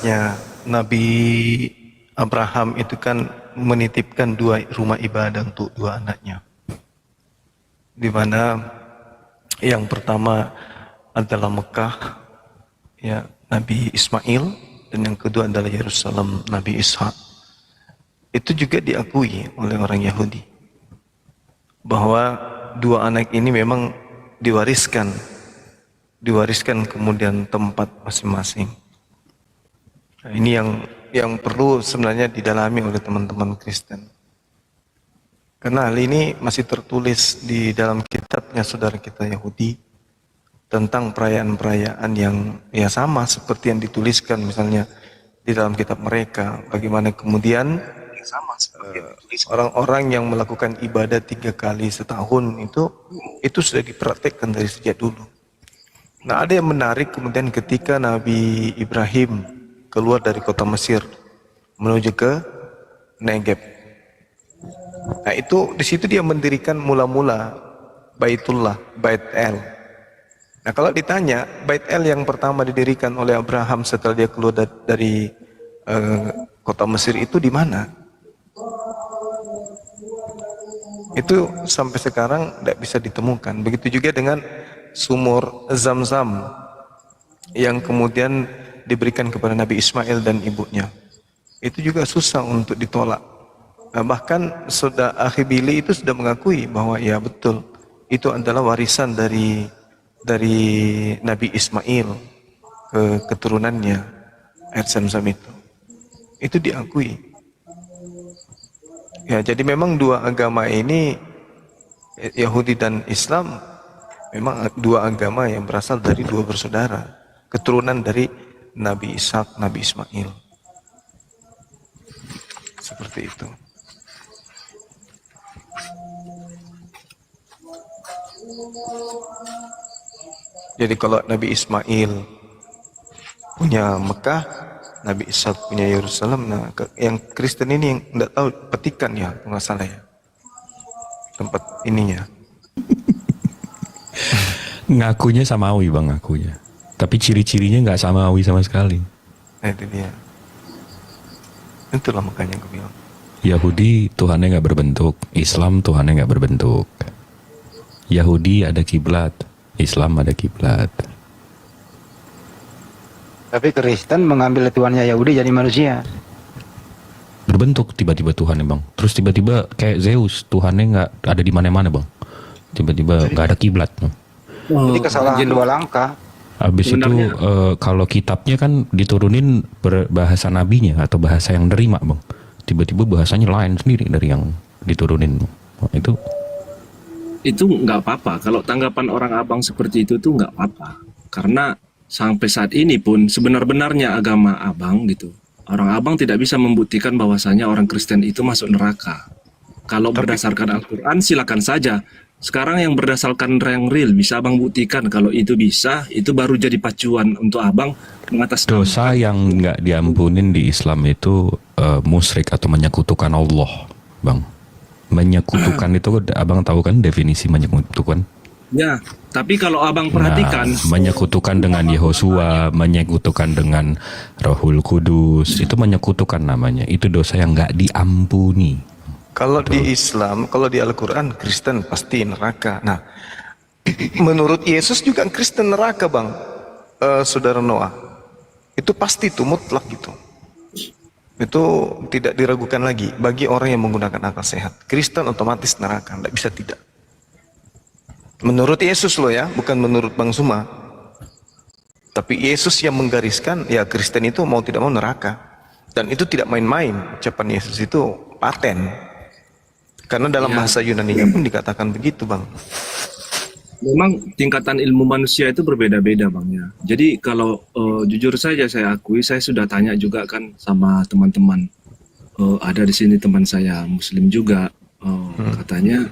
kisahnya Nabi Abraham itu kan menitipkan 2 rumah ibadah untuk 2 anaknya. Di mana yang pertama adalah Mekah, ya, Nabi Ismail, dan yang kedua adalah Yerusalem, Nabi Ishak. Itu juga diakui oleh orang Yahudi bahwa 2 anak ini memang diwariskan kemudian tempat masing-masing. Nah, ini yang perlu sebenarnya didalami oleh teman-teman Kristen. Karena hal ini masih tertulis di dalam kitabnya saudara kita Yahudi tentang perayaan-perayaan yang ya sama seperti yang dituliskan misalnya di dalam kitab mereka. Bagaimana kemudian orang-orang yang melakukan ibadah 3 kali setahun itu sudah dipraktekkan dari sejak dulu. Nah, ada yang menarik kemudian ketika Nabi Ibrahim keluar dari kota Mesir menuju ke Negeb. Nah, itu di situ dia mendirikan mula-mula Baitullah, Bait El. Nah, kalau ditanya Bait El yang pertama didirikan oleh Abraham setelah dia keluar dari kota Mesir itu di mana? Itu sampai sekarang tidak bisa ditemukan. Begitu juga dengan sumur Zam-Zam yang kemudian diberikan kepada Nabi Ismail dan ibunya. Itu juga susah untuk ditolak. Nah, bahkan sudah Akhibili itu sudah mengakui bahwa ya betul itu adalah warisan dari Nabi Ismail ke keturunannya, air Zam-Zam itu. Itu diakui. Ya, jadi memang 2 agama ini, Yahudi dan Islam, memang 2 agama yang berasal dari 2 bersaudara, keturunan dari Nabi Ishak, Nabi Ismail. Seperti itu. Jadi kalau Nabi Ismail punya Mekah, Nabi Ishak punya Yerusalem. Nah, yang Kristen ini yang tidak tahu petikan ya, nggak salah ya, tempat ininya. Ngakunya samawi bang, ngakunya. Tapi ciri-cirinya nggak samawi sama sekali. Nah, itu dia. Itulah makanya gue bilang. Yahudi Tuhannya nggak berbentuk, Islam Tuhannya nggak berbentuk. Yahudi ada kiblat, Islam ada kiblat. Tapi Kristen mengambil Tuhannya Yahudi jadi manusia. Berbentuk tiba-tiba Tuhannya bang. Terus tiba-tiba kayak Zeus, Tuhannya nggak ada di mana-mana bang. Tiba-tiba nggak ada kiblat. Jadi kesalahan 2 langkah. Habis itu kalau kitabnya kan diturunin berbahasa nabinya atau bahasa yang nerima bang. Tiba-tiba bahasanya lain sendiri dari yang diturunin. Oh, itu nggak apa-apa. Kalau tanggapan orang abang seperti itu tuh nggak apa-apa. Karena sampai saat ini pun sebenar-benarnya agama abang gitu. Orang abang tidak bisa membuktikan bahwasanya orang Kristen itu masuk neraka. Kalau berdasarkan Al-Quran silakan saja. Sekarang yang berdasarkan yang real bisa abang buktikan. Kalau itu bisa, itu baru jadi pacuan untuk abang mengatasnamakan dosa yang nggak diampunin di Islam itu musyrik atau menyekutukan Allah, bang. Menyekutukan itu abang tahu kan definisi menyekutukan? Ya, tapi kalau abang perhatikan, menyekutukan dengan Yehosua, menyekutukan dengan Rohul Kudus, itu menyekutukan namanya. Itu dosa yang nggak diampuni. Kalau di Islam, kalau di Al-Quran, Kristen pasti neraka. Nah, menurut Yesus juga Kristen neraka bang, saudara Noah. Itu pasti itu mutlak gitu. Itu tidak diragukan lagi bagi orang yang menggunakan akal sehat. Kristen otomatis neraka, tidak bisa tidak. Menurut Yesus loh ya, bukan menurut Bang Suma. Tapi Yesus yang menggariskan, ya Kristen itu mau tidak mau neraka. Dan itu tidak main-main, ucapan Yesus itu paten. Karena dalam bahasa Yunani-nya pun dikatakan begitu bang. memang tingkatan ilmu manusia itu berbeda-beda bang ya. Jadi kalau jujur saja saya akui, saya sudah tanya juga kan sama teman-teman. Ada di sini teman saya Muslim juga, katanya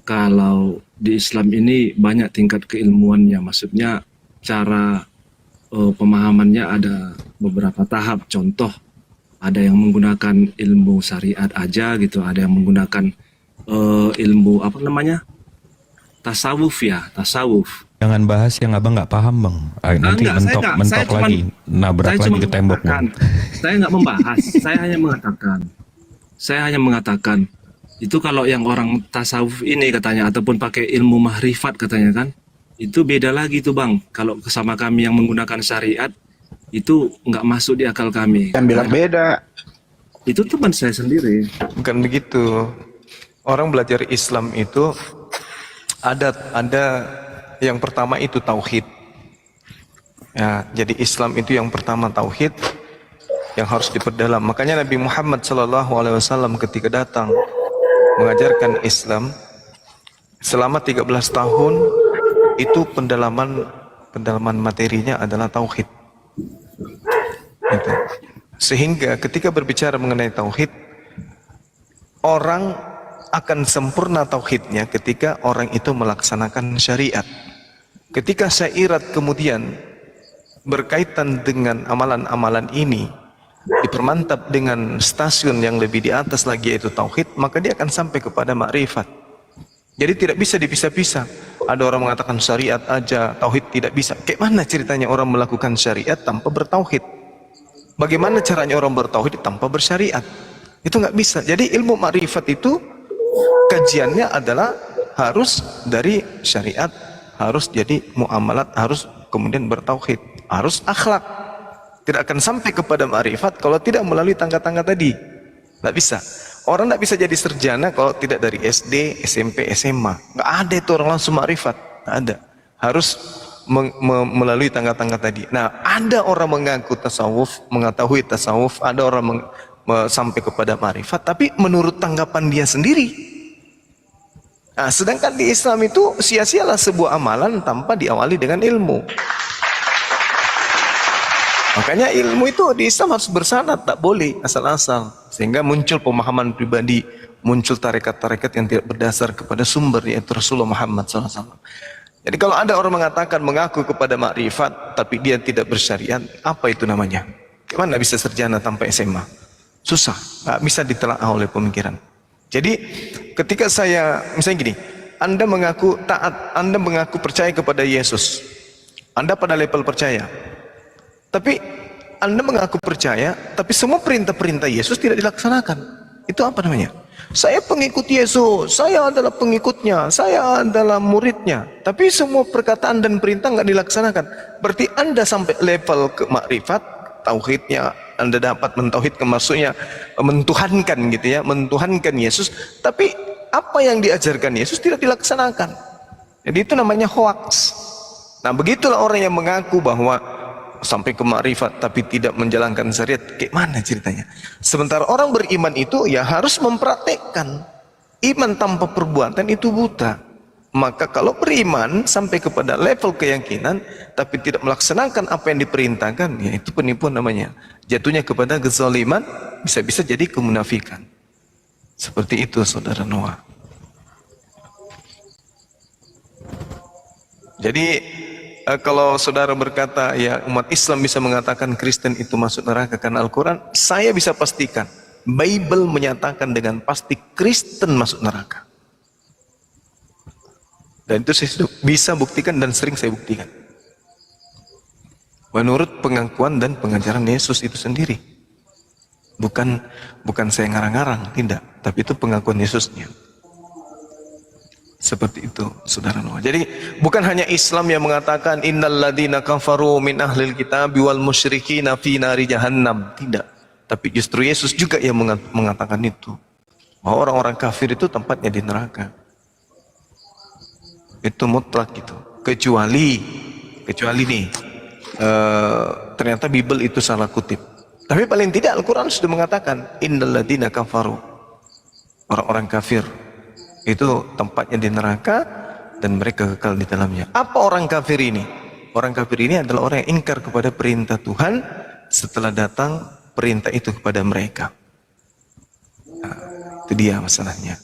kalau di Islam ini banyak tingkat keilmuannya. Maksudnya cara pemahamannya ada beberapa tahap. Contoh, ada yang menggunakan ilmu syariat aja gitu, ada yang menggunakan ilmu apa namanya, tasawuf ya, tasawuf. Jangan bahas yang abang nggak paham bang. Nanti Enggak, mentok saya cuman- lagi, nabrak saya lagi cuma ke tembok bang. mengatakan. Saya nggak membahas, saya hanya mengatakan itu kalau yang orang tasawuf ini katanya ataupun pakai ilmu mahrifat katanya kan, itu beda lagi tuh bang. Kalau sama kami yang menggunakan syariat itu nggak masuk di akal kami. Yang bilang beda. Itu teman saya sendiri. Bukan begitu. Orang belajar Islam itu ada yang pertama itu tauhid. Ya, jadi Islam itu yang pertama tauhid yang harus diperdalam. Makanya Nabi Muhammad SAW ketika datang mengajarkan Islam selama 13 tahun itu pendalaman materinya adalah tauhid. Itu. Sehingga ketika berbicara mengenai tauhid, orang akan sempurna tauhidnya ketika orang itu melaksanakan syariat. Ketika syariat kemudian berkaitan dengan amalan-amalan ini dipermantap dengan stasiun yang lebih di atas lagi yaitu tauhid, maka dia akan sampai kepada makrifat. Jadi tidak bisa dipisah-pisah. Ada orang mengatakan syariat aja, tauhid tidak bisa. Kayak mana ceritanya orang melakukan syariat tanpa bertauhid? Bagaimana caranya orang bertauhid tanpa bersyariat? Itu nggak bisa. Jadi ilmu makrifat itu kajiannya adalah harus dari syariat, harus jadi muamalat, harus kemudian bertauhid, harus akhlak. Tidak akan sampai kepada makrifat kalau tidak melalui tangga-tangga tadi. Nggak bisa. Orang nggak bisa jadi sarjana kalau tidak dari SD, SMP, SMA. Nggak ada itu orang langsung makrifat. Nggak ada. Harus melalui tangga-tangga tadi. Nah, ada orang mengaku tasawuf, mengetahui tasawuf, ada orang sampai kepada makrifat, tapi menurut tanggapan dia sendiri. Nah, sedangkan di Islam itu sia-sialah sebuah amalan tanpa diawali dengan ilmu. Makanya ilmu itu di Islam harus bersanad, tak boleh asal-asal. Sehingga muncul pemahaman pribadi, muncul tarekat-tarekat yang tidak berdasar kepada sumber yaitu Rasulullah Muhammad SAW. Jadi kalau ada orang mengatakan mengaku kepada makrifat tapi dia tidak bersyariat, apa itu namanya? Gimana bisa sarjana tanpa SMA? Susah, nggak bisa ditelaah oleh pemikiran. Jadi ketika saya misalnya gini, Anda mengaku taat, Anda mengaku percaya kepada Yesus, Anda pada level percaya, tapi Anda mengaku percaya, tapi semua perintah-perintah Yesus tidak dilaksanakan. Itu apa namanya? Saya pengikut Yesus, saya adalah pengikutnya, saya adalah muridnya, tapi semua perkataan dan perintah nggak dilaksanakan. Berarti Anda sampai level ke makrifat, tauhidnya Anda dapat mentauhidkan, maksudnya mentuhankan gitu ya, mentuhankan Yesus, tapi apa yang diajarkan Yesus tidak dilaksanakan. Jadi itu namanya hoax. Nah, begitulah orang yang mengaku bahwa sampai ke makrifat tapi tidak menjalankan syariat. Kayak mana ceritanya? Sementara orang beriman itu ya harus mempraktekkan. Iman tanpa perbuatan itu buta. Maka kalau beriman sampai kepada level keyakinan tapi tidak melaksanakan apa yang diperintahkan, ya itu penipuan namanya. Jatuhnya kepada kezaliman, bisa-bisa jadi kemunafikan. Seperti itu saudara Noah. Jadi kalau saudara berkata ya umat Islam bisa mengatakan Kristen itu masuk neraka karena Al-Quran, saya bisa pastikan Bible menyatakan dengan pasti Kristen masuk neraka. Dan itu saya bisa buktikan dan sering saya buktikan. Menurut pengakuan dan pengajaran Yesus itu sendiri. Bukan saya ngarang-ngarang, tidak. Tapi itu pengakuan Yesusnya. Seperti itu, saudara Noah. Jadi bukan hanya Islam yang mengatakan innal ladzina kafaru min ahlil kitabi wal musyrikina fi nari jahannam. Tidak. Tapi justru Yesus juga yang mengatakan itu. Bahwa orang-orang kafir itu tempatnya di neraka. Itu mutlak gitu. Kecuali nih ternyata Bible itu salah kutip. Tapi paling tidak Al-Quran sudah mengatakan innal ladzina kafaru. Orang-orang kafir itu tempatnya di neraka dan mereka kekal di dalamnya. Apa orang kafir ini? Orang kafir ini adalah orang yang ingkar kepada perintah Tuhan setelah datang perintah itu kepada mereka. Nah, itu dia masalahnya.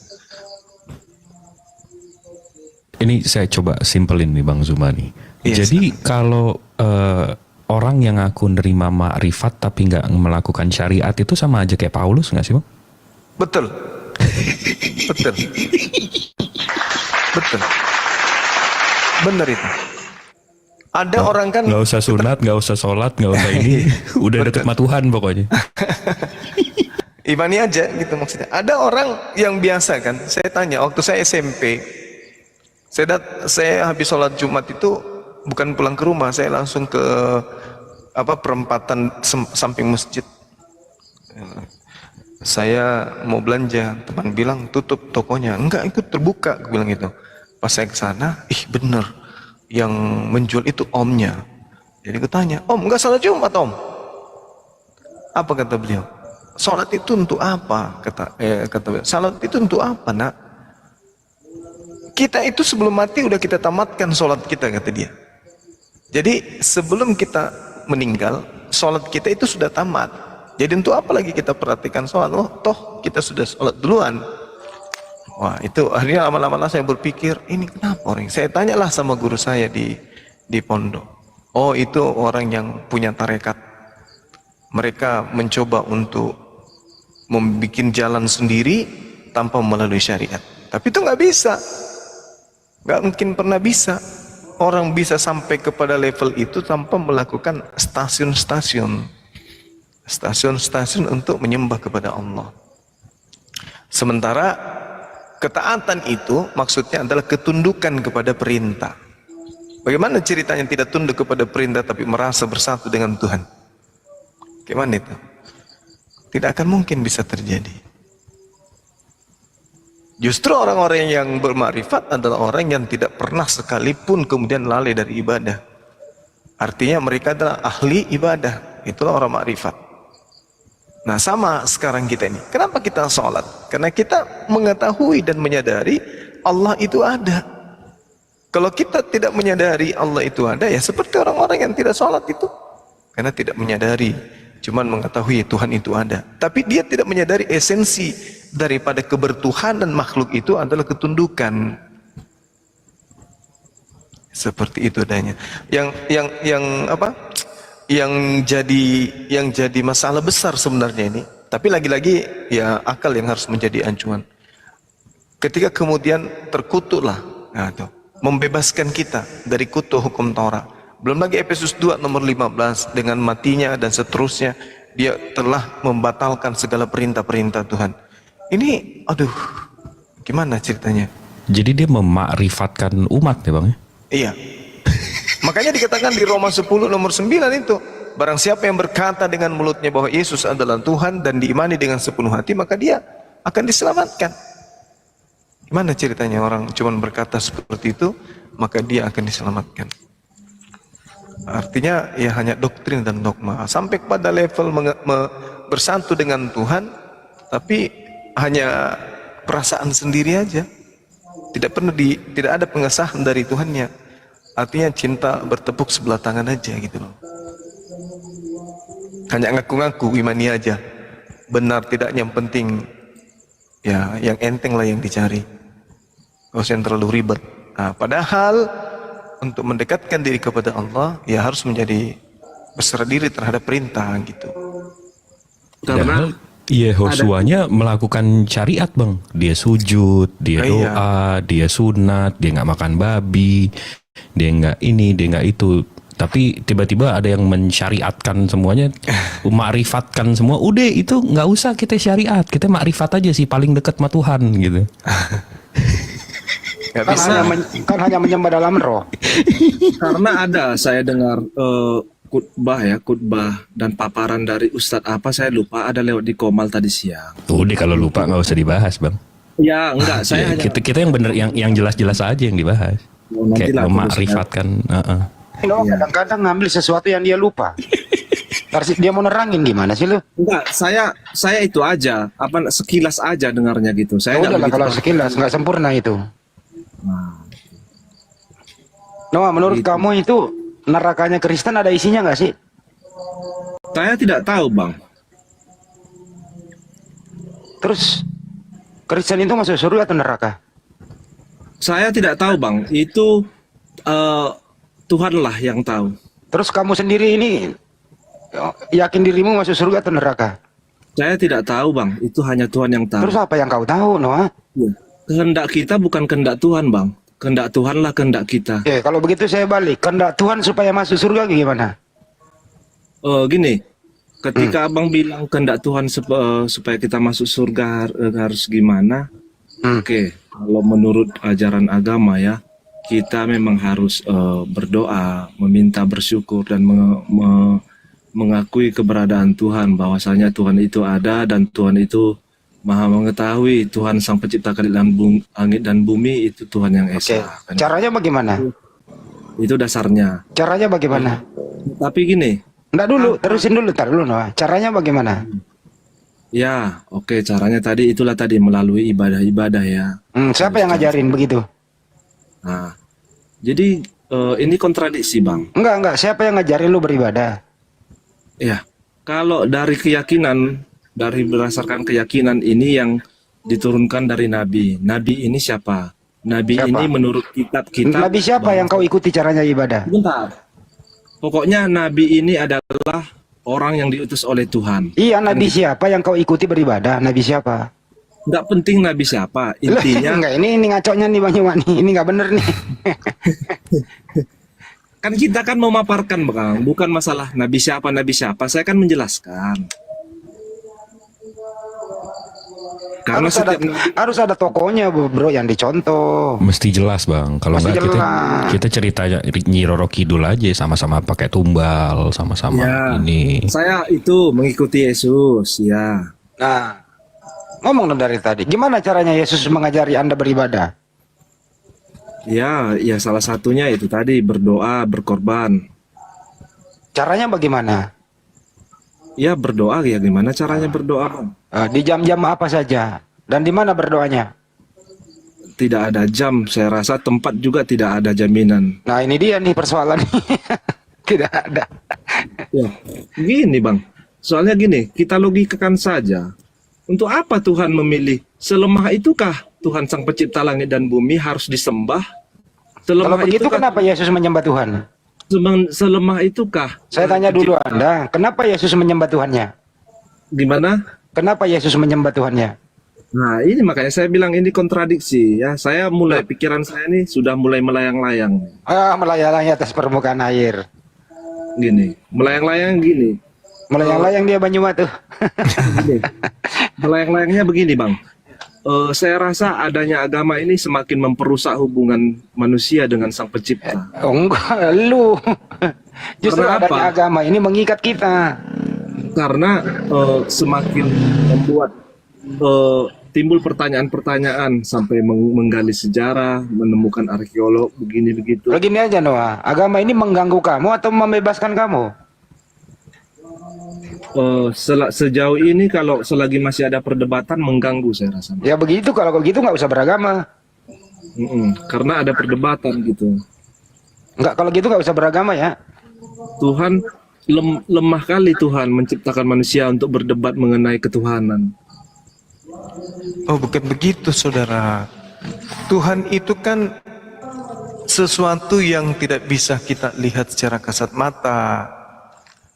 Ini saya coba simpelin nih Bang Zumani. Yes. Jadi kalau orang yang ngaku nerima makrifat tapi nggak melakukan syariat itu sama aja kayak Paulus nggak sih Bang? Betul. Betul. Betul. Benar itu. Ada orang kan Nggak usah sunat, nggak usah sholat, nggak usah ini. Udah deket sama Tuhan pokoknya. imani aja gitu maksudnya. Ada orang yang biasa kan. Saya tanya waktu saya SMP, saya habis sholat Jumat itu bukan pulang ke rumah, saya langsung ke perempatan samping masjid. Saya mau belanja, teman bilang tutup tokonya. Enggak, ikut terbuka, aku bilang gitu. Pas saya ke sana, bener, yang menjual itu omnya. Jadi aku tanya, Om, enggak salat Jumat, Om? Apa kata beliau? Salat itu untuk apa? Kata beliau, salat itu untuk apa, Nak? Kita itu sebelum mati udah kita tamatkan salat kita, kata dia. Jadi sebelum kita meninggal, salat kita itu sudah tamat. Jadi untuk apa lagi kita perhatikan sholat? Oh, toh kita sudah sholat duluan. Wah, itu akhirnya lama-lama saya berpikir, ini kenapa orang? Saya tanyalah sama guru saya di pondok. Oh, itu orang yang punya tarekat. Mereka mencoba untuk membuat jalan sendiri tanpa melalui syariat. Tapi itu nggak bisa. Nggak mungkin pernah bisa. Orang bisa sampai kepada level itu tanpa melakukan stasiun untuk menyembah kepada Allah. Sementara ketaatan itu maksudnya adalah ketundukan kepada perintah. Bagaimana ceritanya tidak tunduk kepada perintah tapi merasa bersatu dengan Tuhan? Gimana itu? Tidak akan mungkin bisa terjadi. Justru orang-orang yang bermakrifat adalah orang yang tidak pernah sekalipun kemudian lalai dari ibadah. Artinya mereka adalah ahli ibadah. Itulah orang makrifat. Nah, sama sekarang kita ini. Kenapa kita sholat? Karena kita mengetahui dan menyadari Allah itu ada. Kalau kita tidak menyadari Allah itu ada, ya seperti orang-orang yang tidak sholat itu. Karena tidak menyadari, cuman mengetahui Tuhan itu ada. Tapi dia tidak menyadari esensi daripada kebertuhanan makhluk itu adalah ketundukan. Seperti itu adanya. Yang jadi masalah besar sebenarnya ini, tapi lagi-lagi ya akal yang harus menjadi acuan. Ketika kemudian terkutuklah, membebaskan kita dari kutuk hukum Taurat. Belum lagi Efesus 2 nomor 15 dengan matinya dan seterusnya, dia telah membatalkan segala perintah-perintah Tuhan. Ini, gimana ceritanya? Jadi dia memakrifatkan umat ya Bang ya? Iya. Makanya dikatakan di Roma 10 nomor 9 itu, barang siapa yang berkata dengan mulutnya bahwa Yesus adalah Tuhan dan diimani dengan sepenuh hati, maka dia akan diselamatkan. Gimana ceritanya orang cuma berkata seperti itu, maka dia akan diselamatkan. Artinya ya hanya doktrin dan dogma. Sampai pada level bersatu dengan Tuhan, tapi hanya perasaan sendiri aja. Tidak ada pengesahan dari Tuhannya. Artinya cinta bertepuk sebelah tangan aja gitu loh. Hanya ngaku-ngaku imani aja. Benar tidaknya yang penting, ya yang enteng lah yang dicari. Gak usah yang terlalu ribet. Nah, padahal untuk mendekatkan diri kepada Allah, ya harus menjadi berserah diri terhadap perintah gitu. Karena Yehosuanya melakukan syariat Bang. Dia sujud, dia doa, dia sunat, dia nggak makan babi, dia nggak ini, dia nggak itu. Tapi tiba-tiba ada yang mensyariatkan semuanya, makrifatkan semua. Udah itu nggak usah kita syariat, kita makrifat aja sih paling dekat sama Tuhan gitu. Gak bisa. Kan hanya menyembah dalam roh. Karena ada saya dengar khutbah dan paparan dari Ustadz apa saya lupa, ada lewat di Komal tadi siang. Udah kalau lupa nggak usah dibahas Bang. Ya enggak, saya hanya kita yang bener yang jelas-jelas aja yang dibahas. Kayak memakrifatkan. Kadang-kadang ngambil sesuatu yang dia lupa. Terus dia mau nerangin gimana sih lu? Enggak, saya itu aja, sekilas aja dengarnya gitu. Saya Udah lah begitu kalau sekilas nggak sempurna itu. Noah, menurut kamu itu nerakanya Kristen ada isinya nggak sih? Saya tidak tahu Bang. Terus Kristen itu masuk surga atau neraka? Saya tidak tahu Bang. Itu Tuhanlah yang tahu. Terus kamu sendiri ini yakin dirimu masuk surga atau neraka? Saya tidak tahu Bang. Itu hanya Tuhan yang tahu. Terus apa yang kau tahu, Noah? Kehendak kita bukan kehendak Tuhan Bang. kehendak Tuhanlah kehendak kita. Oke, kalau begitu saya balik. Kehendak Tuhan supaya masuk surga gimana? Gini, ketika abang bilang kehendak Tuhan supaya kita masuk surga harus gimana? Oke, kalau menurut ajaran agama ya, kita memang harus berdoa, meminta bersyukur dan mengakui keberadaan Tuhan, bahwasanya Tuhan itu ada dan Tuhan itu Maha mengetahui. Tuhan Sang Pencipta langit dan bumi itu Tuhan yang Oke, esa. Kan? caranya bagaimana? Itu dasarnya. Caranya bagaimana? Tapi gini, Nggak dulu, terusin dulu, tar dulu Noah. Caranya bagaimana? ya oke, caranya itulah tadi melalui ibadah-ibadah ya. Siapa yang ngajarin begitu? Nah, jadi ini kontradiksi bang. Enggak, siapa yang ngajarin lu beribadah? Ya, kalau dari keyakinan, berdasarkan keyakinan ini yang diturunkan dari Nabi. Nabi ini siapa? Nabi Siapa? ini menurut kitab Nabi siapa yang kau ikuti caranya ibadah? Bentar. Pokoknya Nabi ini adalah orang yang diutus oleh Tuhan. Iya, Nabi siapa yang kau ikuti beribadah? Nabi siapa? Nggak penting Nabi siapa, intinya Enggak, ini ngacoknya nih Bang Iwan nih. Ini nggak bener nih. kan kita kan memaparkan bang, bukan masalah Nabi siapa. Saya kan menjelaskan. Karena Harus ada tokonya bro yang dicontoh. Mesti jelas bang. Kalau Mesti nggak jelas. kita cerita Nyi Roro Kidul aja, sama-sama pakai tumbal, sama-sama Ya, ini. saya itu mengikuti Yesus ya. Nah, ngomong dong dari tadi. Gimana caranya Yesus mengajari Anda beribadah? Ya salah satunya itu tadi berdoa, berkorban. Caranya bagaimana? Ya berdoa ya, gimana caranya berdoa bang? Di jam-jam apa saja? Dan di mana berdoanya? Tidak ada jam, saya rasa tempat juga tidak ada jaminan. Nah ini dia nih persoalan. Tidak ada. Ya, gini bang, soalnya gini, kita logikakan saja. Untuk apa Tuhan memilih? Selemah itukah Tuhan Sang Pencipta langit dan bumi harus disembah? Kalau begitu itukah, kenapa Yesus menyembah Tuhan? selemah itukah? Saya tanya dulu Anda, kenapa Yesus menyembah Tuhannya? Gimana? Kenapa Yesus menyembah Tuhannya? Nah ini makanya saya bilang ini kontradiksi ya. Saya mulai, pikiran saya ini sudah mulai melayang-layang. Melayang-layang atas permukaan air. Gini, melayang-layang gini. Melayang-layang dia Banyuma tuh. Gini. Melayang-layangnya begini bang. Saya rasa adanya agama ini semakin memperusak hubungan manusia dengan Sang Pencipta. Oh enggak, lu. Justru Karena adanya apa? agama ini mengikat kita. Karena semakin membuat timbul pertanyaan-pertanyaan sampai menggali sejarah, menemukan arkeolog begini begitu. Begini aja Noah, agama ini mengganggu kamu atau membebaskan kamu? Sejauh ini kalau selagi masih ada perdebatan mengganggu saya rasa. Ya begitu, kalau begitu nggak usah beragama. Karena ada perdebatan gitu. Nggak, kalau gitu nggak usah beragama ya. Tuhan lemah kali Tuhan menciptakan manusia untuk berdebat mengenai ketuhanan. Oh, bukan begitu saudara. Tuhan itu kan sesuatu yang tidak bisa kita lihat secara kasat mata.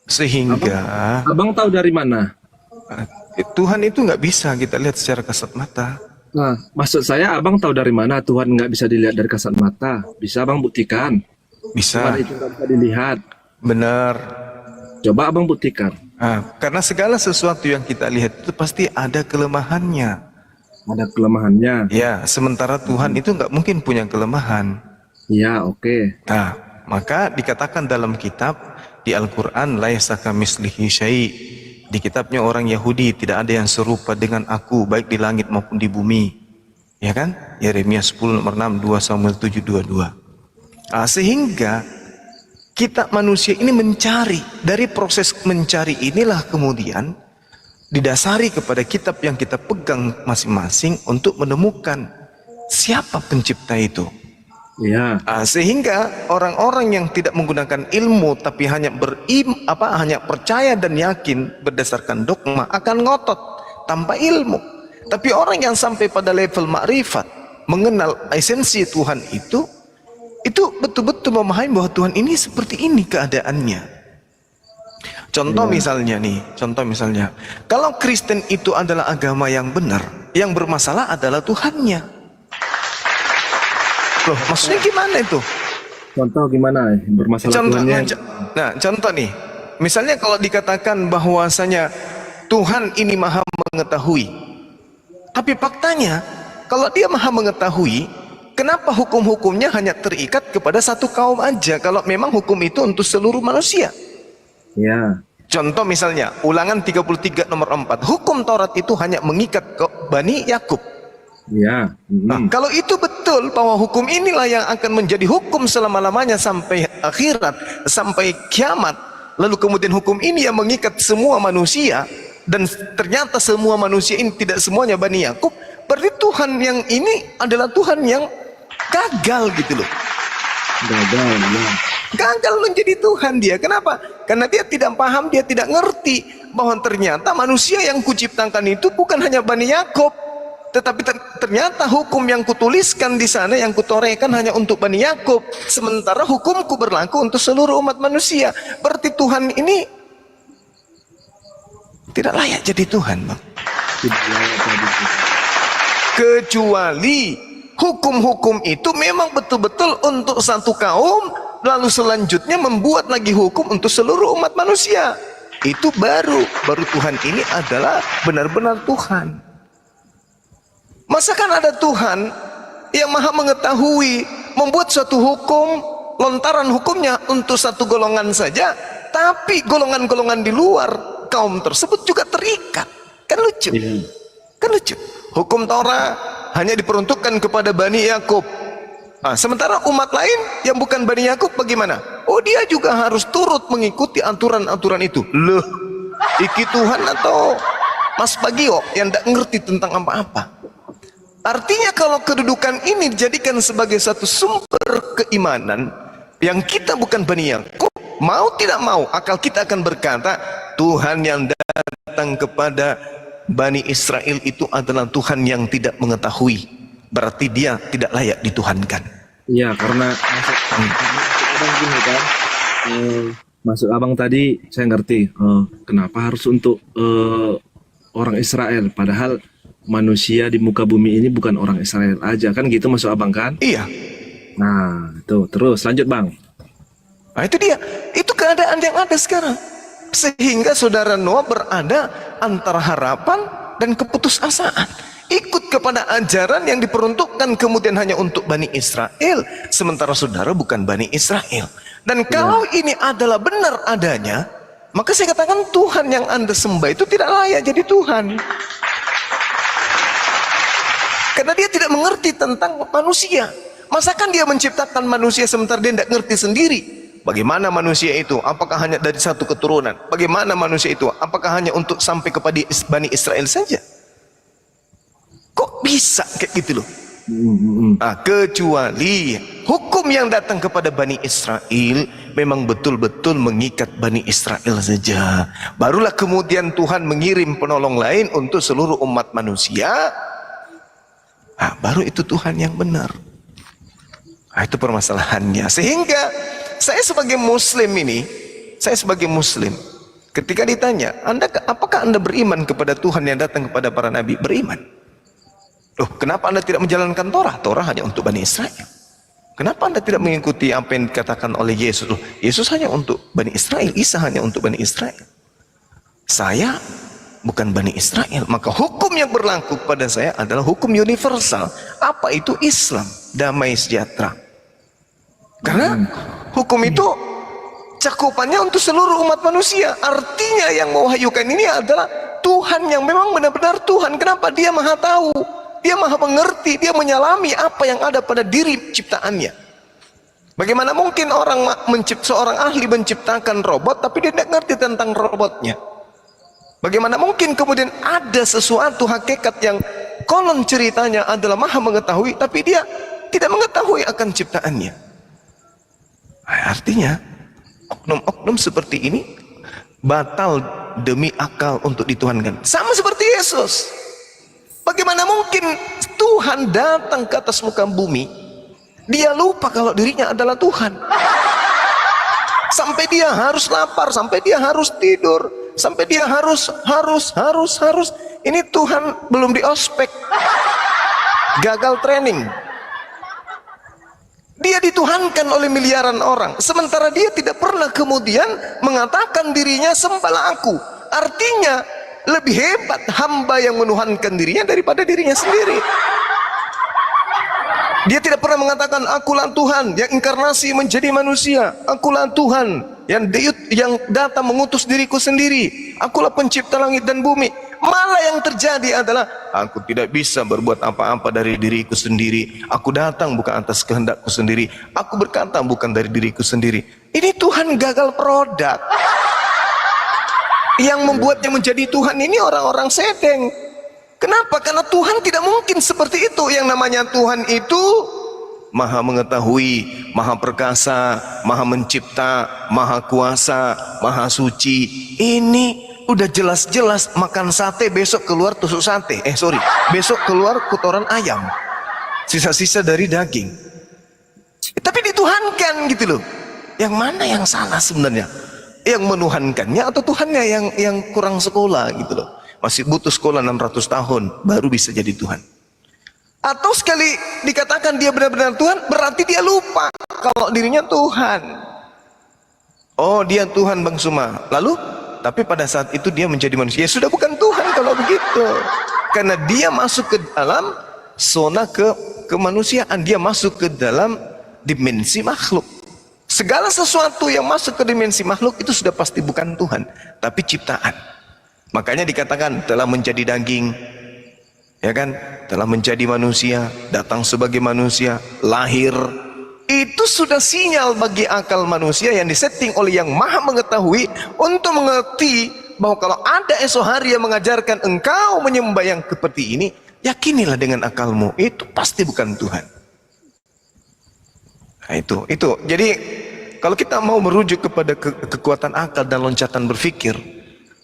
Sehingga Abang tahu dari mana? Tuhan itu nggak bisa kita lihat secara kasat mata. Nah, maksud saya abang tahu dari mana Tuhan nggak bisa dilihat dari kasat mata? Bisa abang buktikan. Bisa, Tuhan itu nggak bisa dilihat. benar. Coba abang buktikan. Karena segala sesuatu yang kita lihat itu pasti ada kelemahannya. Ada kelemahannya. Ya, sementara Tuhan itu nggak mungkin punya kelemahan. Iya, oke. Nah, maka dikatakan dalam kitab di Al-Quran, laisa kamitslihi syai'. Di kitabnya orang Yahudi, tidak ada yang serupa dengan aku, baik di langit maupun di bumi. Ya kan? Yeremia 10 nomor 6, 2 Samuel 7:22. Sehingga kita manusia ini mencari, dari proses mencari inilah kemudian didasari kepada kitab yang kita pegang masing-masing untuk menemukan siapa pencipta itu. Iya. Sehingga orang-orang yang tidak menggunakan ilmu tapi hanya hanya percaya dan yakin berdasarkan dogma akan ngotot tanpa ilmu. Tapi orang yang sampai pada level makrifat, mengenal esensi Tuhan itu betul-betul memahami bahwa Tuhan ini seperti ini keadaannya. Contoh misalnya, kalau Kristen itu adalah agama yang benar, yang bermasalah adalah Tuhannya. Loh, maksudnya gimana itu? Contoh gimana bermasalah Contoh, Tuhannya? nah, contoh nih. Misalnya kalau dikatakan bahwasanya Tuhan ini maha mengetahui. Tapi faktanya, kalau dia maha mengetahui, kenapa hukum-hukumnya hanya terikat kepada satu kaum aja? Kalau memang hukum itu untuk seluruh manusia. Ya, Contoh misalnya, Ulangan 33 nomor 4. Hukum Taurat itu hanya mengikat ke Bani Yakub. ya. Nah, kalau itu betul bahwa hukum inilah yang akan menjadi hukum selama-lamanya sampai akhirat, sampai kiamat, lalu kemudian hukum ini yang mengikat semua manusia, dan ternyata semua manusia ini tidak semuanya Bani Yakub, berarti Tuhan yang ini adalah Tuhan yang gagal gitu loh. Gagal, ya. Gagal menjadi Tuhan dia. Kenapa? Karena dia tidak paham, dia tidak ngerti bahwa ternyata manusia yang kuciptakan itu bukan hanya Bani Yakub, tetapi ternyata hukum yang kutuliskan di sana, yang kutorehkan hanya untuk Bani Yakub, sementara hukumku berlaku untuk seluruh umat manusia. Berarti Tuhan ini tidak layak jadi Tuhan, Bang. Tidak layak jadi Tuhan. Kecuali hukum-hukum itu memang betul-betul untuk satu kaum, lalu selanjutnya membuat lagi hukum untuk seluruh umat manusia. Itu baru Tuhan ini adalah benar-benar Tuhan. Masakan ada Tuhan yang maha mengetahui membuat suatu hukum, lontaran hukumnya untuk satu golongan saja, tapi golongan-golongan di luar kaum tersebut juga terikat. Kan lucu? Kan lucu. Hukum Taurat hanya diperuntukkan kepada Bani Yakub. Nah, sementara umat lain yang bukan Bani Yakub bagaimana? Oh, dia juga harus turut mengikuti aturan-aturan itu. Loh, iki Tuhan atau Mas Bagio yang tidak ngerti tentang apa-apa? Artinya kalau kedudukan ini dijadikan sebagai satu sumber keimanan yang kita bukan Bani Yakub, mau tidak mau akal kita akan berkata Tuhan yang datang kepada Bani Israel itu adalah Tuhan yang tidak mengetahui, berarti dia tidak layak dituhankan. Iya, karena abang gini kan, maksud abang tadi saya ngerti kenapa harus untuk orang Israel, padahal manusia di muka bumi ini bukan orang Israel aja, kan gitu maksud abang kan? Iya. Nah, tuh terus lanjut bang. Nah itu dia, itu keadaan yang ada sekarang. Sehingga saudara Noah berada antara harapan dan keputusasaan. Ikut kepada ajaran yang diperuntukkan kemudian hanya untuk Bani Israel, sementara saudara bukan Bani Israel. Dan kalau ini adalah benar adanya, maka saya katakan Tuhan yang Anda sembah itu tidak layak jadi Tuhan. Karena dia tidak mengerti tentang manusia. Masakan dia menciptakan manusia sementara dia tidak ngerti sendiri? Bagaimana manusia itu? Apakah hanya dari satu keturunan? Bagaimana manusia itu? Apakah hanya untuk sampai kepada Bani Israel saja? Kok bisa kayak gitu loh? Nah, kecuali hukum yang datang kepada Bani Israel memang betul-betul mengikat Bani Israel saja. Barulah kemudian Tuhan mengirim penolong lain untuk seluruh umat manusia. Nah, baru itu Tuhan yang benar. Nah, itu permasalahannya. Sehingga saya sebagai muslim ini, ketika ditanya, apakah Anda beriman kepada Tuhan yang datang kepada para nabi? Beriman. Loh, kenapa Anda tidak menjalankan Torah? Torah hanya untuk Bani Israel. Kenapa Anda tidak mengikuti apa yang dikatakan oleh Yesus? Loh, Yesus hanya untuk Bani Israel, Isa hanya untuk Bani Israel. Saya bukan Bani Israel, maka hukum yang berlaku pada saya adalah hukum universal. Apa itu? Islam, damai sejahtera. Karena hukum itu cakupannya untuk seluruh umat manusia. Artinya yang mewahyukan ini adalah Tuhan yang memang benar-benar Tuhan. Kenapa? Dia maha tahu, dia maha mengerti, dia menyalami apa yang ada pada diri ciptaannya. Bagaimana mungkin seorang ahli menciptakan robot tapi dia tidak ngerti tentang robotnya? Bagaimana mungkin kemudian ada sesuatu hakikat yang konon ceritanya adalah maha mengetahui, tapi dia tidak mengetahui akan ciptaannya? Artinya, oknum-oknum seperti ini batal demi akal untuk dituhankan. Sama seperti Yesus. Bagaimana mungkin Tuhan datang ke atas muka bumi, dia lupa kalau dirinya adalah Tuhan. Sampai dia harus lapar, sampai dia harus tidur, sampai dia harus. Ini Tuhan belum di ospek, gagal training. Dia dituhankan oleh miliaran orang, sementara dia tidak pernah kemudian mengatakan dirinya sembahlah aku. Artinya lebih hebat hamba yang menuhankan dirinya daripada dirinya sendiri. Dia tidak pernah mengatakan akulah Tuhan yang inkarnasi menjadi manusia, akulah Tuhan yang datang mengutus diriku sendiri, akulah pencipta langit dan bumi. Malah yang terjadi adalah aku tidak bisa berbuat apa-apa dari diriku sendiri, aku datang bukan atas kehendakku sendiri, aku berkata bukan dari diriku sendiri. Ini Tuhan gagal produk. Yang membuatnya menjadi Tuhan ini orang-orang sedeng. Kenapa? Karena Tuhan tidak mungkin seperti itu. Yang namanya Tuhan itu maha mengetahui, maha perkasa, maha mencipta, maha kuasa, maha suci. Ini udah jelas-jelas makan sate besok keluar tusuk sate. Besok keluar kotoran ayam, sisa-sisa dari daging. Tapi dituhankan gitu loh. Yang mana yang salah sebenarnya? Yang menuhankannya atau Tuhannya yang kurang sekolah gitu loh. Masih butuh sekolah 600 tahun baru bisa jadi Tuhan. Atau sekali dikatakan dia benar-benar Tuhan, berarti dia lupa kalau dirinya Tuhan. Oh, dia Tuhan Bang Suma. Lalu tapi pada saat itu dia menjadi manusia. Ya sudah bukan Tuhan kalau begitu. Karena dia masuk ke dalam zona kemanusiaan, dia masuk ke dalam dimensi makhluk. Segala sesuatu yang masuk ke dimensi makhluk itu sudah pasti bukan Tuhan, tapi ciptaan. Makanya dikatakan telah menjadi daging, ya kan? Telah menjadi manusia, datang sebagai manusia, lahir. Itu sudah sinyal bagi akal manusia yang disetting oleh yang maha mengetahui untuk mengerti bahwa kalau ada esok hari yang mengajarkan engkau menyembah yang seperti ini, yakinilah dengan akalmu, itu pasti bukan Tuhan. Nah, itu. Jadi kalau kita mau merujuk kepada kekuatan akal dan loncatan berpikir,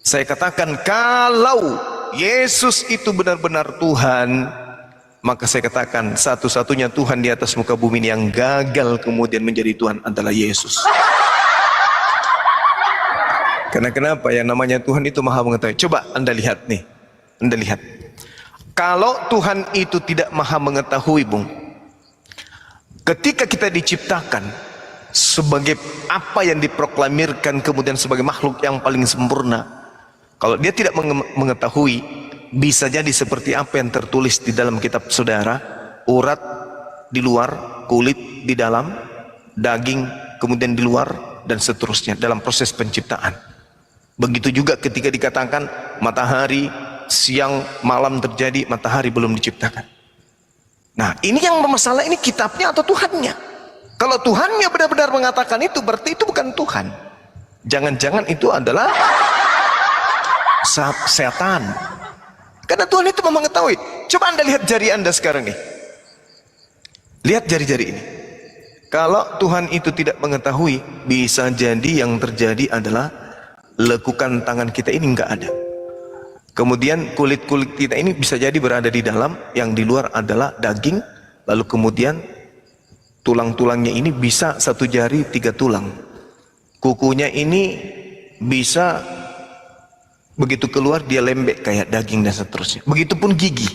saya katakan kalau Yesus itu benar-benar Tuhan, maka saya katakan satu-satunya Tuhan di atas muka bumi ini yang gagal kemudian menjadi Tuhan adalah Yesus. Karena kenapa? Yang namanya Tuhan itu maha mengetahui. Coba Anda lihat nih, Anda lihat. Kalau Tuhan itu tidak maha mengetahui, Bung, ketika kita diciptakan sebagai apa yang diproklamirkan kemudian sebagai makhluk yang paling sempurna, kalau dia tidak mengetahui, bisa jadi seperti apa yang tertulis di dalam kitab saudara, urat di luar, kulit di dalam, daging kemudian di luar, dan seterusnya dalam proses penciptaan. Begitu juga ketika dikatakan matahari, siang, malam terjadi, matahari belum diciptakan. Nah, ini yang bermasalah, ini kitabnya atau Tuhannya? Kalau Tuhannya benar-benar mengatakan itu, berarti itu bukan Tuhan. Jangan-jangan itu adalah setan. Karena Tuhan itu memang mengetahui. Coba Anda lihat jari Anda sekarang nih. Lihat jari-jari ini. Kalau Tuhan itu tidak mengetahui, bisa jadi yang terjadi adalah lekukan tangan kita ini nggak ada. Kemudian kulit-kulit kita ini bisa jadi berada di dalam, yang di luar adalah daging. Lalu kemudian tulang-tulangnya ini bisa 1 jari 3 tulang. Kukunya ini bisa begitu keluar dia lembek kayak daging dan seterusnya. Begitupun gigi.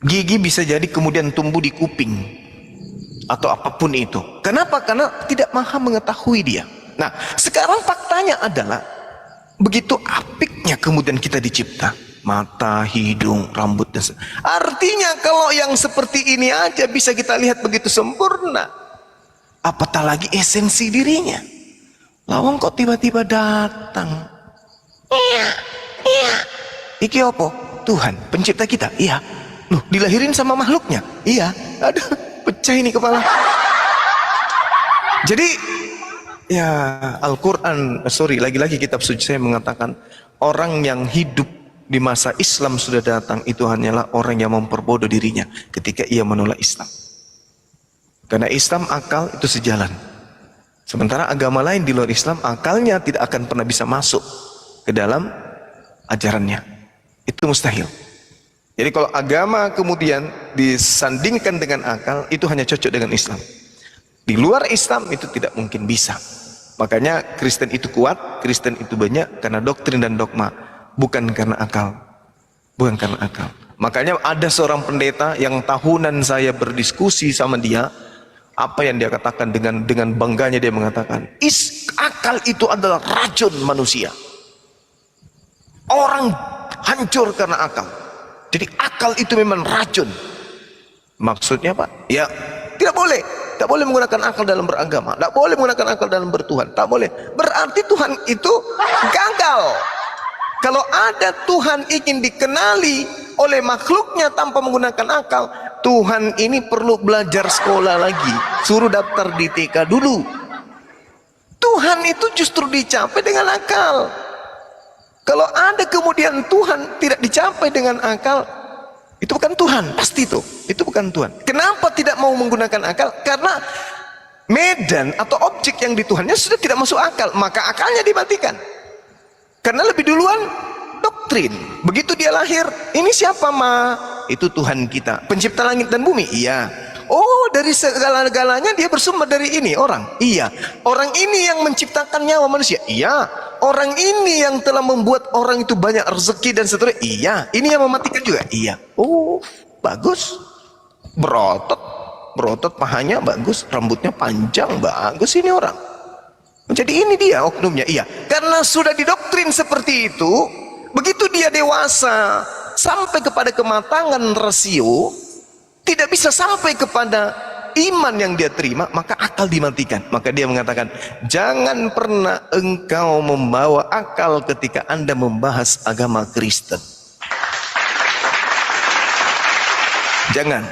Gigi bisa jadi kemudian tumbuh di kuping atau apapun itu. Kenapa? Karena tidak maha mengetahui dia. Nah, sekarang faktanya adalah begitu apiknya kemudian kita dicipta, mata, hidung, rambut dan artinya kalau yang seperti ini aja bisa kita lihat begitu sempurna, apatah lagi esensi dirinya. Lawang kok tiba-tiba datang. Iki opo? Tuhan, pencipta kita. Iya. Loh, dilahirin sama makhluknya. Iya. Aduh, pecah ini kepala. Jadi ya Al-Quran, lagi-lagi kitab suci saya mengatakan orang yang hidup di masa Islam sudah datang itu hanyalah orang yang memperbodoh dirinya ketika ia menolak Islam. Karena Islam akal itu sejalan. Sementara agama lain di luar Islam akalnya tidak akan pernah bisa masuk ke dalam ajarannya. Itu mustahil. Jadi kalau agama kemudian disandingkan dengan akal, itu hanya cocok dengan Islam. Di luar Islam itu tidak mungkin bisa. Makanya Kristen itu kuat, Kristen itu banyak karena doktrin dan dogma, bukan karena akal. Bukan karena akal. Makanya ada seorang pendeta yang tahunan saya berdiskusi sama dia, Apa yang dia katakan dengan bangganya dia mengatakan, akal itu adalah racun manusia. Orang hancur karena akal. Jadi akal itu memang racun. Maksudnya Pak? Ya, tidak boleh. Tak boleh menggunakan akal dalam beragama. Tak boleh menggunakan akal dalam bertuhan. Tak boleh. Berarti Tuhan itu gagal. Kalau ada Tuhan ingin dikenali oleh makhluknya tanpa menggunakan akal, Tuhan ini perlu belajar sekolah lagi. Suruh daftar di TK dulu. Tuhan itu justru dicapai dengan akal. Kalau ada kemudian Tuhan tidak dicapai dengan akal, itu bukan Tuhan, pasti itu bukan Tuhan. Kenapa tidak mau menggunakan akal? Karena medan atau objek yang dituhannya sudah tidak masuk akal, maka akalnya dimatikan. Karena lebih duluan doktrin. Begitu dia lahir, ini siapa Ma? Itu Tuhan kita, pencipta langit dan bumi. Iya. Oh, dari segala-galanya dia bersumber dari ini orang. Iya. Orang ini yang menciptakan nyawa manusia. Iya. Orang ini yang telah membuat orang itu banyak rezeki dan seterusnya. Iya. Ini yang mematikan juga. Iya. Oh, bagus. Berotot pahanya bagus, rambutnya panjang bagus ini orang. Jadi ini dia oknumnya. Iya. Karena sudah didoktrin seperti itu, begitu dia dewasa sampai kepada kematangan rasio, tidak bisa sampai kepada iman yang dia terima, maka akal dimatikan. Maka dia mengatakan, jangan pernah engkau membawa akal ketika Anda membahas agama Kristen. Jangan.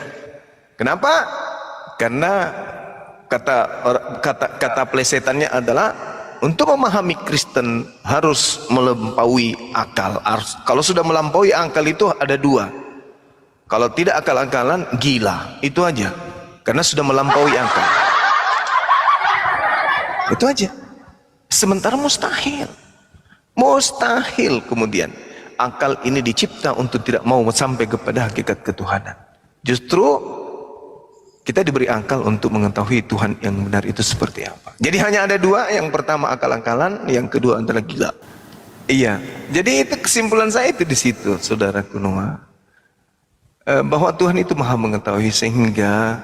Kenapa? Karena kata plesetannya adalah untuk memahami Kristen harus melampaui akal. Kalau sudah melampaui akal itu ada dua. Kalau tidak akal-akalan, gila. Itu aja. Karena sudah melampaui akal. Itu aja. Sementara mustahil. Mustahil kemudian akal ini dicipta untuk tidak mau sampai kepada hakikat ketuhanan. Justru kita diberi akal untuk mengetahui Tuhan yang benar itu seperti apa. Jadi hanya ada dua. Yang pertama akal-akalan, yang kedua adalah gila. Iya. Jadi itu kesimpulan saya itu di situ, saudaraku Noah. Bahwa Tuhan itu maha mengetahui, sehingga